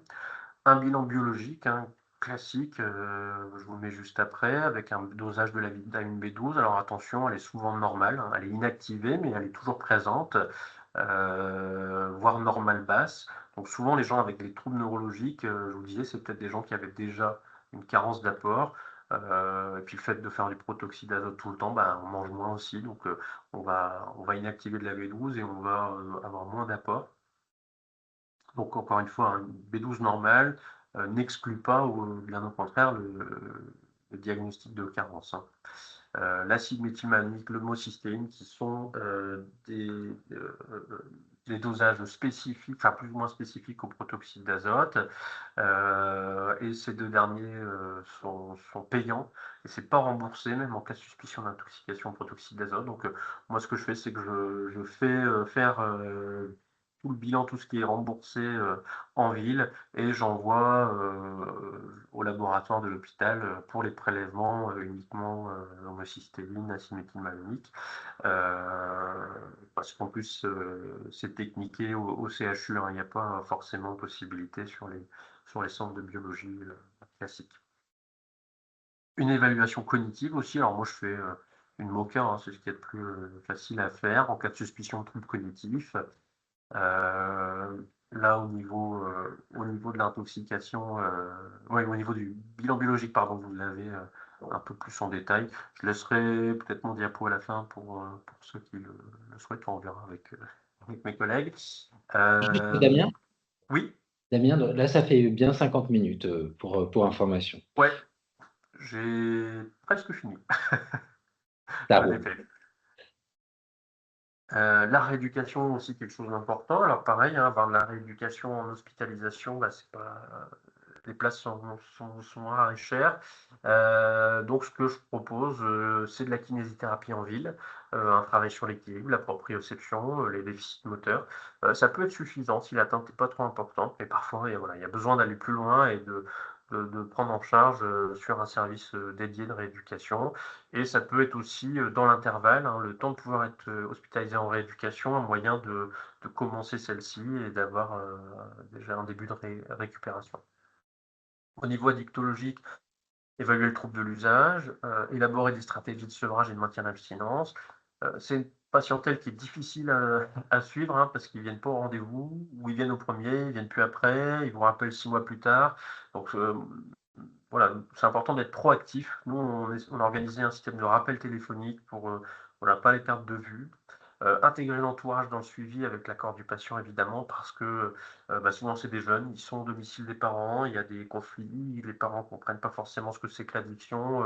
Un bilan biologique, hein, classique, je vous le mets juste après, avec un dosage de la vitamine B12. Alors attention, elle est souvent normale, hein, elle est inactivée, mais elle est toujours présente, voire normale basse. Donc souvent, les gens avec des troubles neurologiques, je vous disais, c'est peut-être des gens qui avaient déjà une carence d'apport. Et puis le fait de faire du protoxyde d'azote tout le temps, bah, on mange moins aussi, donc on va inactiver de la B12 et on va avoir moins d'apport. Donc encore une fois, un B12 normal n'exclut pas, ou bien au contraire, le diagnostic de carence, hein. L'acide méthylmalonique, l'homocystéine, qui sont des dosages spécifiques, enfin plus ou moins spécifiques au protoxyde d'azote. Et ces deux derniers sont payants et c'est pas remboursé, même en cas de suspicion d'intoxication au protoxyde d'azote. Donc moi, ce que je fais, c'est que je fais faire tout le bilan, tout ce qui est remboursé en ville, et j'envoie au laboratoire de l'hôpital pour les prélèvements uniquement homocystéine, acide méthylmalonique, parce qu'en plus c'est techniqué au CHU, hein, il n'y a pas forcément possibilité sur les centres de biologie classiques. Une évaluation cognitive aussi, alors moi je fais une MOCA, hein, c'est ce qui est le plus facile à faire en cas de suspicion de trouble cognitif. Là, au niveau de l'intoxication, ouais, au niveau du bilan biologique, pardon, vous l'avez un peu plus en détail. Je laisserai peut-être mon diapo à la fin pour ceux qui le souhaitent. On verra avec mes collègues. Juste Euh, Damien, oui, Damien, là, ça fait bien 50 minutes pour information. ouais, j'ai presque fini. Ça En roule. effet. La rééducation aussi quelque chose d'important. Alors pareil, hein, avoir de la rééducation en hospitalisation, bah, c'est pas, les places sont rares et chères. Donc ce que je propose, c'est de la kinésithérapie en ville, un travail sur l'équilibre, la proprioception, les déficits moteurs. Ça peut être suffisant si l'atteinte n'est pas trop importante, mais parfois, voilà, il y a besoin d'aller plus loin et de prendre en charge sur un service dédié de rééducation. Et ça peut être aussi dans l'intervalle, hein, le temps de pouvoir être hospitalisé en rééducation, un moyen de commencer celle-ci et d'avoir déjà un début de récupération. Au niveau addictologique, évaluer le trouble de l'usage, élaborer des stratégies de sevrage et de maintien d'abstinence. C'est une patientèle qui est difficile à suivre, hein, parce qu'ils viennent pas au rendez-vous, ou ils viennent au premier, ils viennent plus après, ils vous rappellent 6 mois plus tard. Donc voilà, c'est important d'être proactif. Nous, on a organisé un système de rappel téléphonique pour voilà, pas les perdre de vue. Intégrer l'entourage dans le suivi avec l'accord du patient, évidemment, parce que bah, souvent c'est des jeunes, ils sont au domicile des parents, il y a des conflits, les parents ne comprennent pas forcément ce que c'est que l'addiction,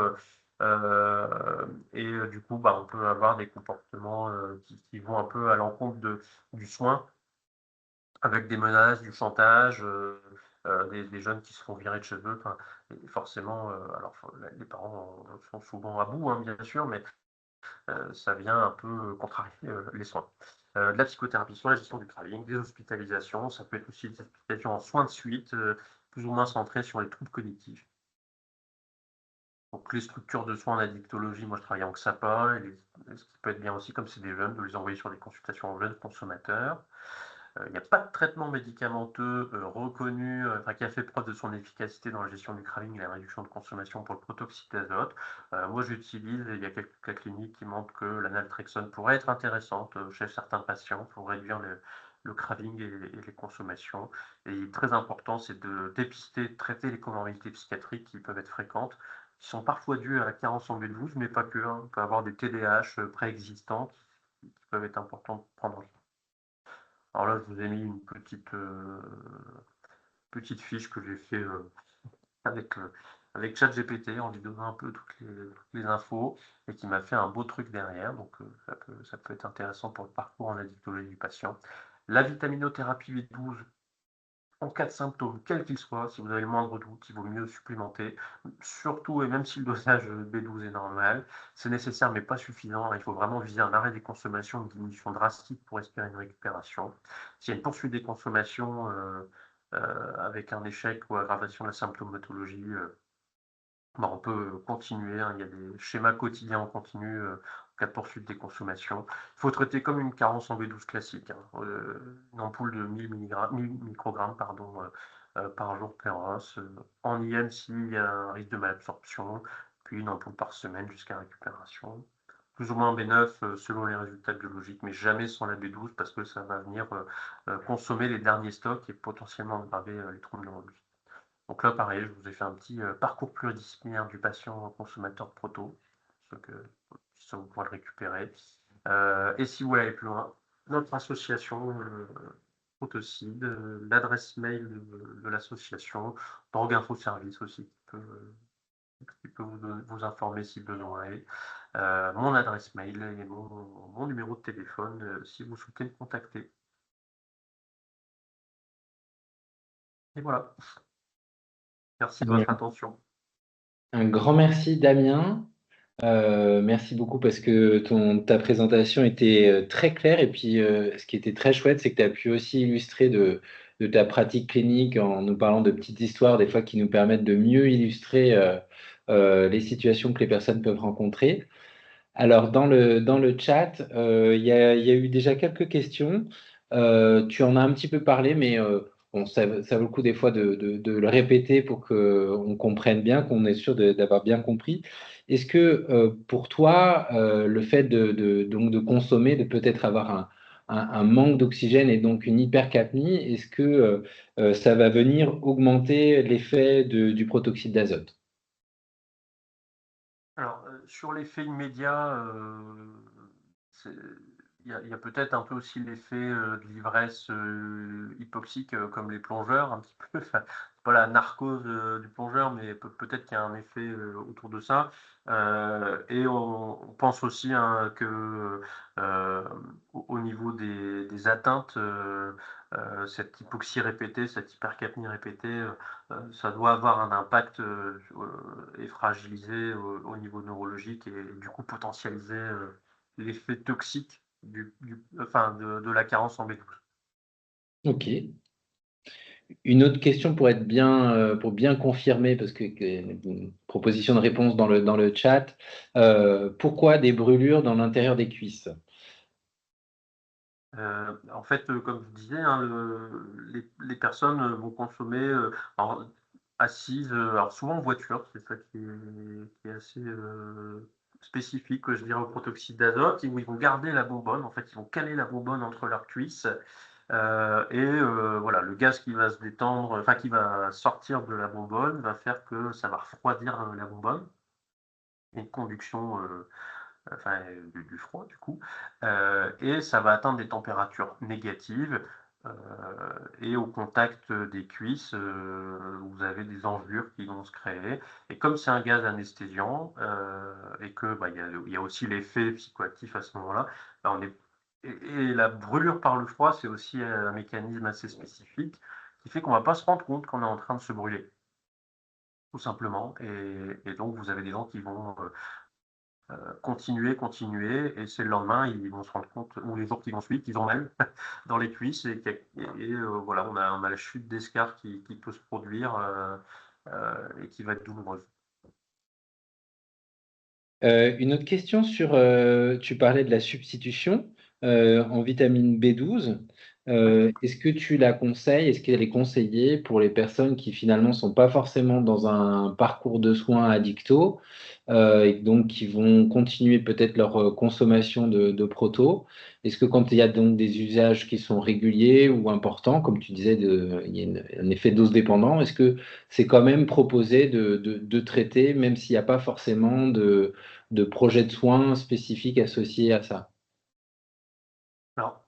et du coup, bah, on peut avoir des comportements qui vont un peu à l'encontre du soin, avec des menaces, du chantage, des jeunes qui se font virer de chez eux. Enfin, et forcément, alors les parents sont souvent à bout, hein, bien sûr, mais ça vient un peu contrarier les soins. De la psychothérapie sur la gestion du craving, des hospitalisations, ça peut être aussi des hospitalisations en soins de suite, plus ou moins centrées sur les troubles cognitifs. Donc les structures de soins en addictologie, moi je travaille en XAPA, ce qui peut être bien aussi, comme c'est des jeunes, de les envoyer sur des consultations en jeunes consommateurs. Il n'y a pas de traitement médicamenteux reconnu, enfin, qui a fait preuve de son efficacité dans la gestion du craving et la réduction de consommation pour le protoxyde d'azote. Moi, j'utilise, et il y a quelques cas cliniques qui montrent que la naltrexone pourrait être intéressante chez certains patients pour réduire le craving et les consommations. Et très important, c'est de dépister, de traiter les comorbidités psychiatriques qui peuvent être fréquentes, qui sont parfois dues à la carence en B12, mais pas que, hein. On peut avoir des TDAH préexistants qui peuvent être importants de prendre en charge. Alors là, je vous ai mis une petite fiche que j'ai fait avec, avec ChatGPT en lui donnant un peu toutes les infos et qui m'a fait un beau truc derrière. Donc ça peut être intéressant pour le parcours en addictologie du patient. La vitaminothérapie B12, en cas de symptômes, quels qu'ils soient, si vous avez le moindre doute, il vaut mieux supplémenter. Surtout, et même si le dosage B12 est normal, c'est nécessaire mais pas suffisant. Il faut vraiment viser un arrêt des consommations, une diminution drastique pour espérer une récupération. S'il y a une poursuite des consommations avec un échec ou aggravation de la symptomatologie, bah, on peut continuer, hein. Il y a des schémas quotidiens en continu en cas de poursuite des consommations. Il faut traiter comme une carence en B12 classique, hein. Une ampoule de 1000 microgrammes pardon, par jour per os. En IM s'il y a un risque de malabsorption, puis une ampoule par semaine jusqu'à récupération. Plus ou moins B9 selon les résultats biologiques, mais jamais sans la B12 parce que ça va venir consommer les derniers stocks et potentiellement aggraver les troubles neurologiques. Donc là, pareil, je vous ai fait un petit parcours pluridisciplinaire du patient consommateur de proto, ce que ça vous pourrez le récupérer. Et si vous voulez aller plus loin, notre association Protocide, l'adresse mail de l'association, Drogue Info Service aussi, qui peut vous informer si besoin est. Mon adresse mail et mon numéro de téléphone si vous souhaitez me contacter. Et voilà, merci de votre attention. Un grand merci, Damien. Merci beaucoup parce que ta présentation était très claire et puis ce qui était très chouette, c'est que tu as pu aussi illustrer de ta pratique clinique en nous parlant de petites histoires des fois qui nous permettent de mieux illustrer les situations que les personnes peuvent rencontrer. Alors dans le chat, il y a eu déjà quelques questions. Tu en as un petit peu parlé, mais bon, ça vaut le coup des fois de le répéter pour qu'on comprenne bien, qu'on est sûr d'avoir bien compris. Est-ce que pour toi, le fait donc de consommer, de peut-être avoir un manque d'oxygène et donc une hypercapnie, est-ce que ça va venir augmenter l'effet du protoxyde d'azote? Alors, sur l'effet immédiat, c'est il y a peut-être un peu aussi l'effet, de l'ivresse, hypoxique, comme les plongeurs un petit peu, enfin, c'est pas la narcose, du plongeur, mais peut-être qu'il y a un effet, autour de ça. Et on pense aussi, hein, que, au niveau des atteintes, cette hypoxie répétée, cette hypercapnie répétée, ça doit avoir un impact, et fragiliser au niveau neurologique et du coup potentialiser, l'effet toxique enfin de la carence en B12. Ok. Une autre question pour être bien, pour bien confirmer, parce que une proposition de réponse dans le chat. Pourquoi des brûlures dans l'intérieur des cuisses? En fait, comme je disais, hein, les personnes, vont consommer, alors assises, alors souvent en voiture, c'est ça qui est assez, spécifique, je dirais, au protoxyde d'azote, où ils vont garder la bonbonne, en fait, ils vont caler la bonbonne entre leurs cuisses, voilà, le gaz qui va se détendre, enfin qui va sortir de la bonbonne va faire que ça va refroidir, la bonbonne, une conduction, enfin, du froid du coup, et ça va atteindre des températures négatives, heu et au contact, des cuisses, vous avez des engelures qui vont se créer et comme c'est un gaz anesthésiant, et que, bah, il y a aussi l'effet psychoactif à ce moment-là, bah, on est et la brûlure par le froid, c'est aussi, un mécanisme assez spécifique qui fait qu'on va pas se rendre compte qu'on est en train de se brûler, tout simplement et donc vous avez des gens qui vont, continuer, continuer et c'est le lendemain, ils vont se rendre compte ou les jours qui vont suivre qu'ils ont mal dans les cuisses voilà, on a la chute d'escarre qui peut se produire, et qui va être douloureuse. Une autre question sur, tu parlais de la substitution, en vitamine B12. Ouais. Est-ce que tu la conseilles? Est-ce qu'elle est conseillée pour les personnes qui finalement sont pas forcément dans un parcours de soins addicto, et donc qui vont continuer peut-être leur, consommation de proto? Est-ce que quand il y a donc des usages qui sont réguliers ou importants, comme tu disais il y a un effet dose dépendant, est-ce que c'est quand même proposé de traiter même s'il y a pas forcément de projets de soins spécifiques associés à ça? Alors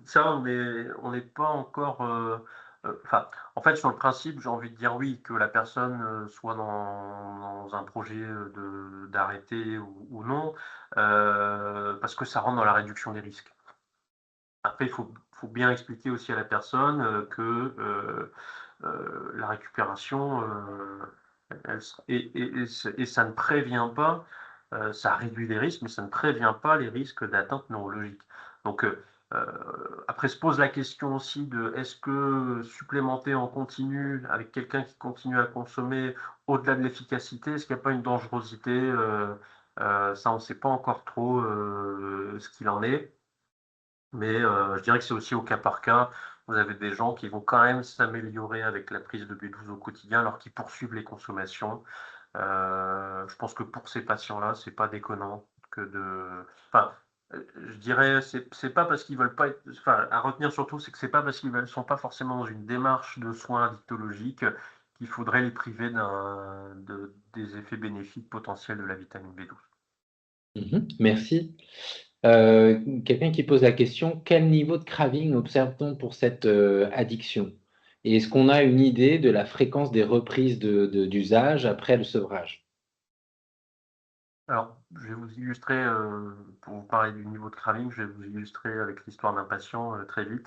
ça, on n'est pas encore, enfin, en fait, sur le principe, j'ai envie de dire oui, que la personne, soit dans un projet, de d'arrêter ou non, parce que ça rentre dans la réduction des risques. Après, il faut bien expliquer aussi à la personne, que, la récupération, elle s et ça ne prévient pas, ça réduit les risques, mais ça ne prévient pas les risques d'atteinte neurologique. Donc, après se pose la question aussi de est-ce que supplémenter en continu avec quelqu'un qui continue à consommer au-delà de l'efficacité, est-ce qu'il n'y a pas une dangerosité? Ça, on ne sait pas encore trop, ce qu'il en est. Mais, je dirais que c'est aussi au cas par cas. Vous avez des gens qui vont quand même s'améliorer avec la prise de B12 au quotidien, alors qu'ils poursuivent les consommations. Je pense que pour ces patients-là, c'est pas déconnant que enfin, je dirais, c'est pas parce qu'ils veulent pas être enfin, à retenir surtout, c'est que c'est pas parce qu'ils veulent sont pas forcément dans une démarche de soins addictologiques, qu'il faudrait les priver des effets bénéfiques potentiels de la vitamine B12. Mmh. Merci. Quelqu'un qui pose la question: «Quel niveau de craving observe-t-on pour cette, addiction? Et est-ce qu'on a une idée de la fréquence des reprises d'usage après le sevrage?» Alors, je vais vous illustrer, pour vous parler du niveau de craving, je vais vous illustrer avec l'histoire d'un patient, très vite.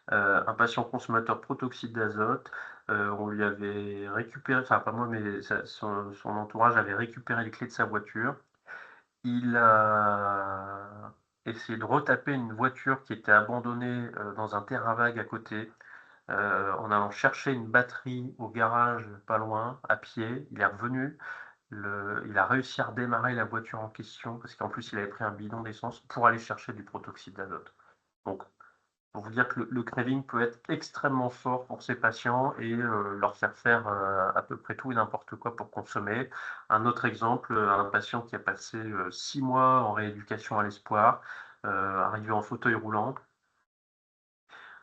Un patient consommateur protoxyde d'azote, on lui avait récupéré enfin pas moi, mais son entourage avait récupéré les clés de sa voiture. Il a essayé de retaper une voiture qui était abandonnée, dans un terrain vague à côté, en allant chercher une batterie au garage pas loin, à pied. Il est revenu, il a réussi à redémarrer la voiture en question parce qu'en plus, il avait pris un bidon d'essence pour aller chercher du protoxyde d'azote. Donc, pour vous dire que le craving peut être extrêmement fort pour ces patients et leur faire, à peu près tout et n'importe quoi pour consommer. Un autre exemple, un patient qui a passé, 6 mois en rééducation à l'espoir, arrivé en fauteuil roulant.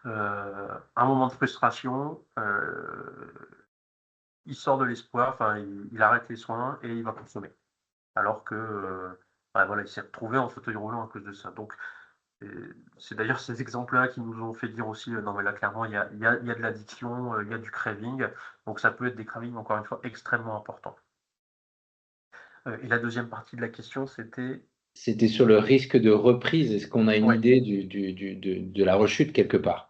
Un moment de frustration, il sort de l'espoir, enfin il arrête les soins et il va consommer. alors que bah, voilà, il s'est retrouvé en fauteuil roulant à cause de ça. Donc, c'est d'ailleurs ces exemples-là qui nous ont fait dire aussi, non mais là clairement il y a de l'addiction, il y a du craving, donc ça peut être des cravings encore une fois extrêmement importants. Et la deuxième partie de la question c'était? C'était sur le risque de reprise. Est-ce qu'on a une Ouais. idée de la rechute quelque part?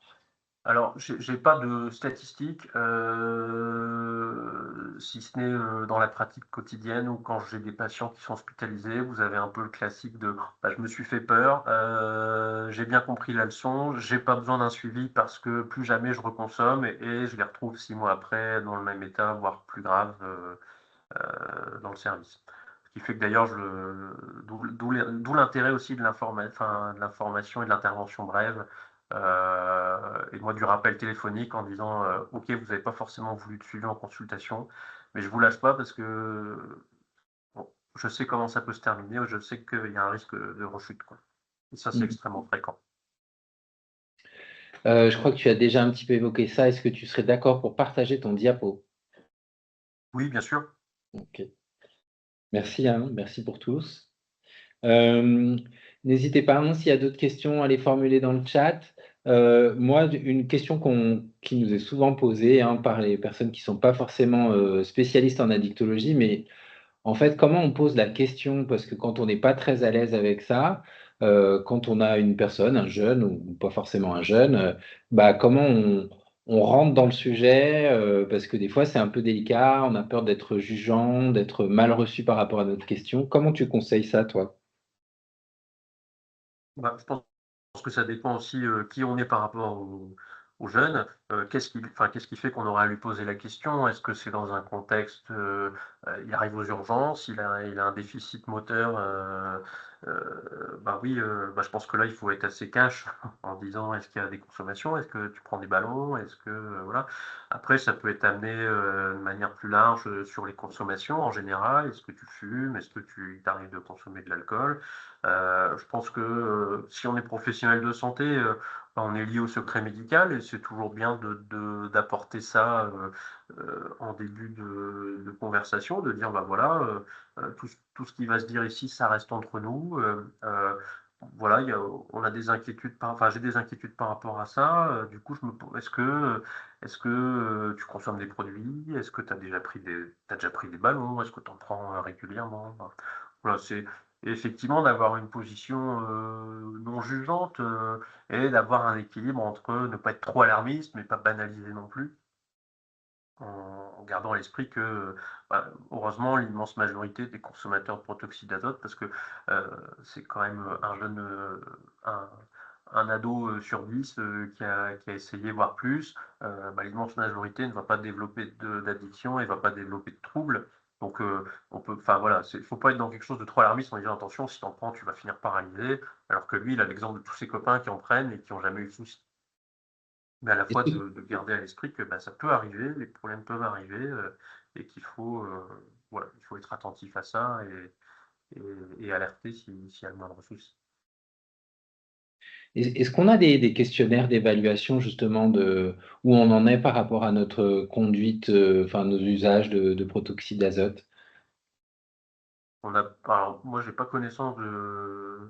Alors, j'ai pas de statistiques, si ce n'est, dans la pratique quotidienne ou quand j'ai des patients qui sont hospitalisés, vous avez un peu le classique de: «Bah, je me suis fait peur, j'ai bien compris la leçon, j'ai pas besoin d'un suivi parce que plus jamais je reconsomme» et je les retrouve 6 mois après dans le même état, voire plus grave, dans le service. Ce qui fait que d'ailleurs d'où l'intérêt aussi de de l'information et de l'intervention brève, et moi du rappel téléphonique en disant, OK, vous n'avez pas forcément voulu de suivi en consultation, mais je vous lâche pas parce que, bon, je sais comment ça peut se terminer, je sais qu'il y a un risque de rechute, quoi, et ça, c'est Mmh. extrêmement fréquent. Je crois que tu as déjà un petit peu évoqué ça. Est-ce que tu serais d'accord pour partager ton diapo? Oui, bien sûr. OK. Merci, hein, merci pour tous. Hem, N'hésitez pas, hein, s'il y a d'autres questions, à les formuler dans le chat. Moi, une question qui nous est souvent posée, hein, par les personnes qui sont pas forcément, spécialistes en addictologie, mais en fait, comment on pose la question? Parce que quand on n'est pas très à l'aise avec ça, quand on a une personne, un jeune ou pas forcément un jeune, bah, comment on rentre dans le sujet? Parce que des fois, c'est un peu délicat, on a peur d'être jugeant, d'être mal reçu par rapport à notre question. Comment tu conseilles ça, toi? Bah, je pense que ça dépend aussi, qui on est par rapport aux jeunes. Qu'est-ce qui fait qu'on aura à lui poser la question? Est-ce que c'est dans un contexte, il arrive aux urgences, il a un déficit moteur, bah, oui, bah, je pense que là, il faut être assez cash en disant: «Est-ce qu'il y a des consommations? Est-ce que tu prends des ballons? Est-ce que» voilà. Après ça peut être amené, de manière plus large, sur les consommations en général. Est-ce que tu fumes? Est-ce que il t'arrive de consommer de l'alcool? Je pense que, si on est professionnel de santé, bah, on est lié au secret médical et c'est toujours bien d'apporter ça, en début de conversation, de dire: «Bah, voilà, tout ce qui va se dire ici, ça reste entre nous, voilà, on a des inquiétudes j'ai des inquiétudes par rapport à ça, du coup, je me po est-ce que, tu consommes des produits? Est-ce que tu as déjà pris des ballons? Est-ce que tu en prends, régulièrement?» Enfin, voilà, c'est effectivement d'avoir une position, non jugeante, et d'avoir un équilibre entre ne pas être trop alarmiste, mais pas banaliser non plus, en gardant à l'esprit que, bah, heureusement, l'immense majorité des consommateurs de protoxyde d'azote parce que, c'est quand même, un jeune, un ado, sur 10, qui a essayé, voire plus, bah, l'immense majorité ne va pas développer d'addiction et va pas développer de troubles. Donc, voilà, faut pas être dans quelque chose de trop alarmiste en disant: «Attention, si tu en prends, tu vas finir paralysé», alors que lui, il a l'exemple de tous ses copains qui en prennent et qui ont jamais eu de soucis. Mais à la fois de garder à l'esprit que, bah, ça peut arriver, les problèmes peuvent arriver, et qu'il faut, voilà, il faut être attentif à ça et alerter s'il y a le moindre souci. Est-ce qu'on a des questionnaires d'évaluation justement de où on en est par rapport à notre conduite, enfin nos usages de protoxyde d'azote? Alors moi, j'ai pas connaissance de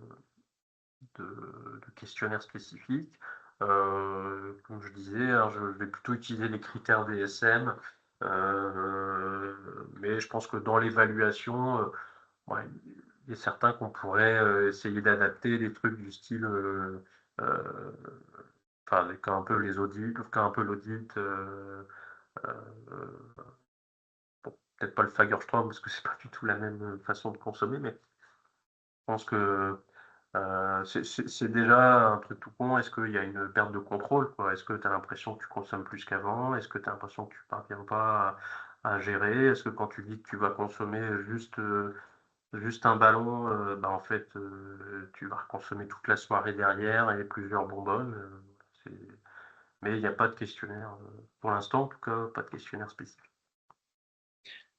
questionnaires spécifiques. Comme je disais, hein, je vais plutôt utiliser les critères DSM, mais je pense que dans l'évaluation, ouais, il est certain qu'on pourrait, essayer d'adapter des trucs du style, heu, comme un peu les audits, comme un peu l'audit, bon, peut-être pas le Fagerstrom parce que c'est pas du tout la même, façon de consommer, mais je pense que, c'est déjà un truc tout con. Est-ce qu'il y a une perte de contrôle, quoi? Est-ce que tu as l'impression que tu consommes plus qu'avant? Est-ce que tu as l'impression que tu parviens pas à gérer? Est-ce que quand tu dis que tu vas consommer juste un ballon, bah, en fait, tu vas consommer toute la soirée derrière et plusieurs bonbonnes, c'est mais il y a pas de questionnaire, pour l'instant en tout cas, pas de questionnaire spécifique.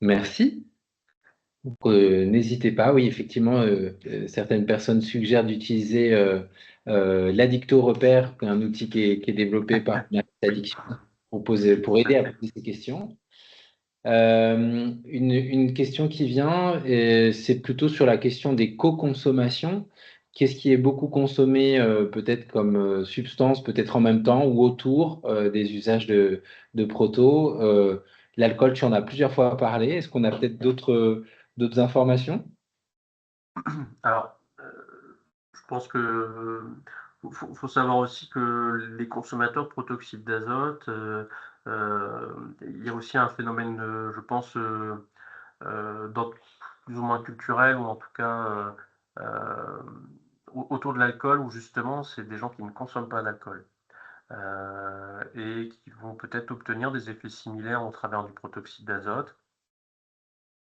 Merci. N'hésitez pas, oui, effectivement, certaines personnes suggèrent d'utiliser, l'Addicto Repère, un outil qui est développé par Oui, Addiction pour aider tout à à fait. poser ces questions. Une question qui vient, c'est plutôt sur la question des co-consommations. Qu'est-ce qui est beaucoup consommé peut-être comme substance, peut-être en même temps ou autour des usages de proto? L'alcool, tu en as plusieurs fois parlé. Est-ce qu'on a peut-être d'autres informations? Alors, je pense que faut savoir aussi que les consommateurs de protoxyde d'azote, il y a aussi un phénomène, je pense, d'ordre plus ou moins culturel ou en tout cas, autour de l'alcool où justement c'est des gens qui ne consomment pas d'alcool, et qui vont peut-être obtenir des effets similaires au travers du protoxyde d'azote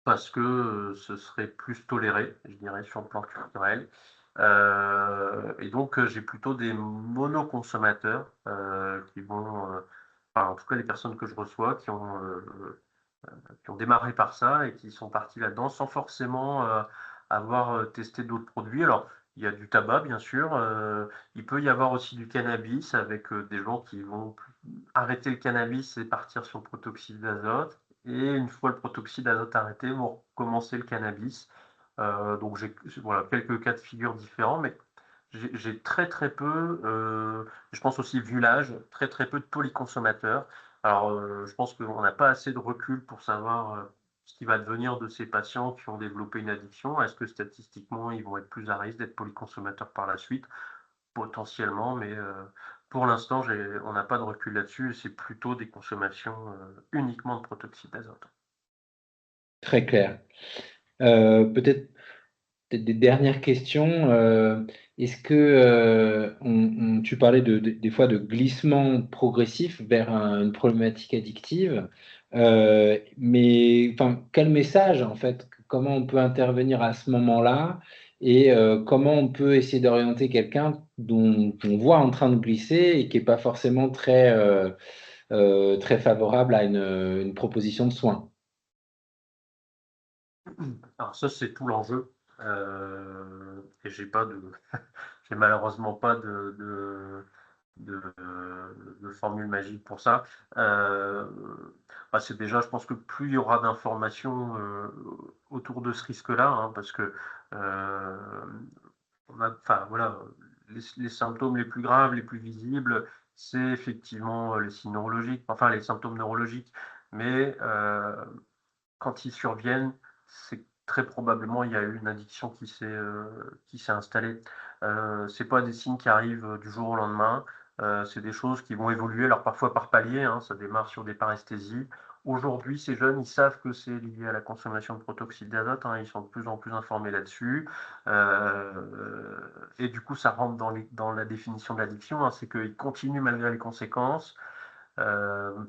parce que, ce serait plus toléré, je dirais, sur le plan culturel. Et donc, j'ai plutôt des monoconsommateurs, qui vont, enfin, en tout cas les personnes que je reçois qui ont démarré par ça et qui sont partis là-dedans sans forcément, avoir, testé d'autres produits. Alors, il y a du tabac bien sûr, il peut y avoir aussi du cannabis avec, des gens qui vont arrêter le cannabis et partir sur le protoxyde d'azote et une fois le protoxyde d'azote arrêté, vont recommencer le cannabis. Donc j'ai voilà, quelques cas de figure différents, mais j'ai très, très peu, je pense aussi vu l'âge, très, très peu de polyconsommateurs. Alors, je pense qu'on n'a pas assez de recul pour savoir, ce qui va devenir de ces patients qui ont développé une addiction. Est-ce que statistiquement, ils vont être plus à risque d'être polyconsommateurs par la suite? Potentiellement, mais pour l'instant, on n'a pas de recul là-dessus et c'est plutôt des consommations, uniquement de protoxyde d'azote. Très clair. Peut-être des dernières questions. Est-ce que tu parlais des fois de glissement progressif vers une problématique addictive, mais enfin, quel message en fait? Comment on peut intervenir à ce moment-là et comment on peut essayer d'orienter quelqu'un dont on voit en train de glisser et qui n'est pas forcément très favorable à une proposition de soins? Alors ça, c'est tout l'enjeu, et j'ai malheureusement pas de de formule magique pour ça. Heu, c'est déjà je pense que plus il y aura d'informations, autour de ce risque-là, hein, parce que, on a enfin voilà, les symptômes les plus graves, les plus visibles, c'est effectivement, les signes neurologiques, enfin les symptômes neurologiques, mais quand ils surviennent, c'est très probablement il y a eu une addiction qui s'est installée. C'est pas des signes qui arrivent, du jour au lendemain, c'est des choses qui vont évoluer, alors parfois par paliers, hein, ça démarre sur des paresthésies. Aujourd'hui, ces jeunes, ils savent que c'est lié à la consommation de protoxyde d'azote, hein, ils sont de plus en plus informés là-dessus, et du coup, ça rentre dans la définition de l'addiction, hein, c'est qu'ils continuent malgré les conséquences, hem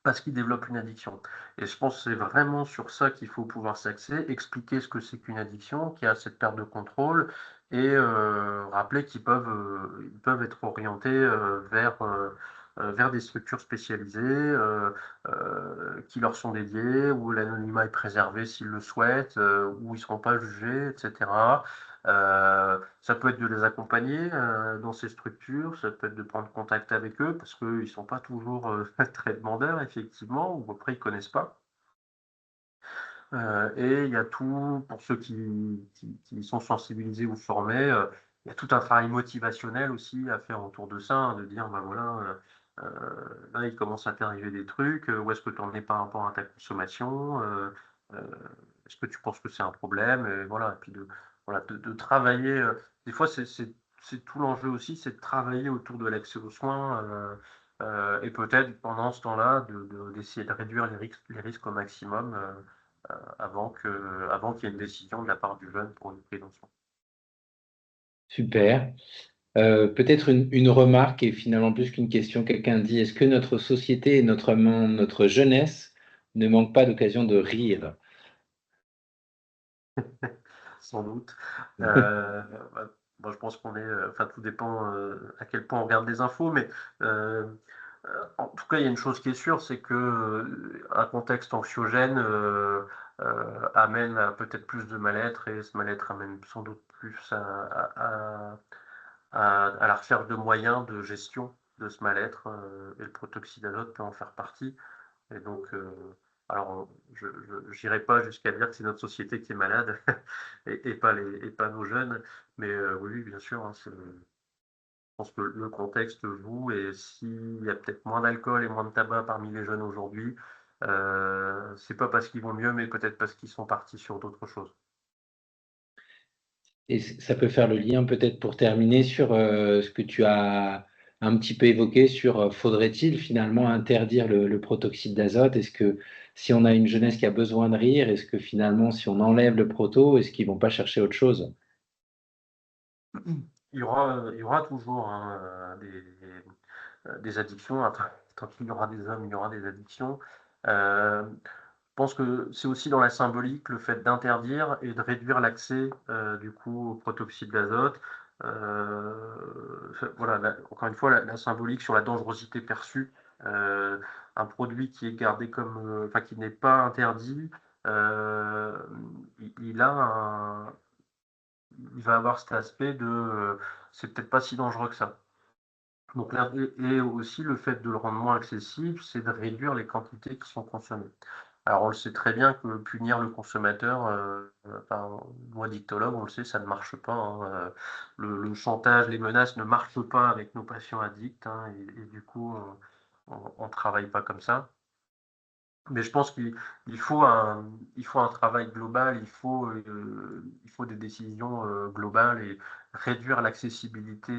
parce qu'ils développent une addiction et je pense que c'est vraiment sur ça qu'il faut pouvoir s'axer, expliquer ce que c'est qu'une addiction, qu'il y a cette perte de contrôle et rappeler ils peuvent être orientés, vers des structures spécialisées, qui leur sont dédiées, où l'anonymat est préservé s'ils le souhaitent, où ils ne seront pas jugés et cetera. Ça peut être de les accompagner, dans ces structures, ça peut être de prendre contact avec eux parce qu'ils ne sont pas toujours, très demandeurs effectivement ou après ils connaissent pas. Et il y a tout pour ceux qui sont sensibilisés ou formés, il y a tout un travail motivationnel aussi à faire autour de ça, hein, de dire: «Bah, voilà, là il commence à t'arriver des trucs, où est-ce que tu en es par rapport à ta consommation? Heu, est-ce que tu penses que c'est un problème?» Et voilà, et puis voilà, de travailler, des fois c'est tout l'enjeu aussi, c'est de travailler autour de l'accès aux soins, et peut-être pendant ce temps-là d'essayer de réduire les risques au maximum, avant qu'il y ait une décision de la part du jeune pour une prise en soin. Super. Peut-être une remarque et finalement plus qu'une question, quelqu'un dit: «Est-ce que notre société et notre jeunesse ne manquent pas d'occasion de rire?» Sans doute. Bah, moi je pense qu'on est, enfin tout dépend, à quel point on regarde les infos, mais, heu en tout cas, il y a une chose qui est sûre, c'est que, un contexte anxiogène, amène à peut-être plus de mal-être et ce mal-être amène sans doute plus à la recherche de moyens de gestion de ce mal-être, et le protoxyde d'azote peut en faire partie et donc, Alors, je n'irai pas jusqu'à dire que c'est notre société qui est malade et pas nos jeunes, mais oui, oui, bien sûr, hein, je pense que le contexte joue et s'il y a peut-être moins d'alcool et moins de tabac parmi les jeunes aujourd'hui, c'est pas parce qu'ils vont mieux, mais peut-être parce qu'ils sont partis sur d'autres choses. Et ça peut faire le lien peut-être pour terminer sur ce que tu as un petit peu évoqué sur faudrait-il finalement interdire le protoxyde d'azote? Est-ce que si on a une jeunesse qui a besoin de rire, est-ce que finalement si on enlève le proto, est-ce qu'ils vont pas chercher autre chose? Il y aura toujours, hein, des addictions. Tant qu'il y aura des hommes, il y aura des addictions. Je pense que c'est aussi dans la symbolique le fait d'interdire et de réduire l'accès du coup au protoxyde d'azote. Voilà, encore une fois, la symbolique sur la dangerosité perçue. Euh, un produit qui est gardé comme, enfin qui n'est pas interdit, euh, il a il va avoir cet aspect de, c'est peut-être pas si dangereux que ça. Donc là, et aussi le fait de le rendre moins accessible, c'est de réduire les quantités qui sont consommées. Alors on le sait très bien que punir le consommateur, enfin, moi dictologue, on le sait, ça ne marche pas, hein, le chantage, les menaces ne marchent pas avec nos patients addicts, hein, et du coup, on travaille pas comme ça. Mais je pense il faut un travail global, il faut des décisions globales et réduire l'accessibilité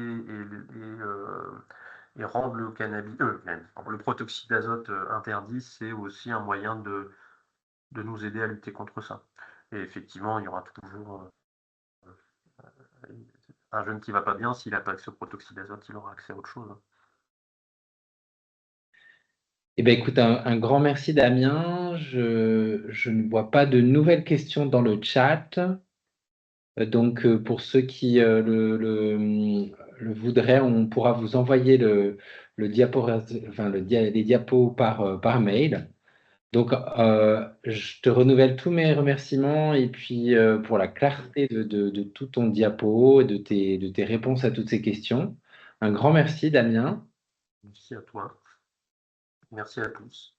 et rendre le protoxyde d'azote interdit, c'est aussi un moyen de nous aider à lutter contre ça. Et effectivement, il y aura toujours un jeune qui va pas bien, s'il n'a pas accès au protoxyde d'azote, il aura accès à autre chose, hein. Eh bien, écoute, un grand merci Damien. Je ne vois pas de nouvelles questions dans le chat. Donc, pour ceux qui le voudraient, on pourra vous envoyer le enfin, les diapos par mail. Donc, je te renouvelle tous mes remerciements et puis pour la clarté de tout ton diapo et de tes réponses à toutes ces questions. Un grand merci, Damien. Merci à toi, merci à tous.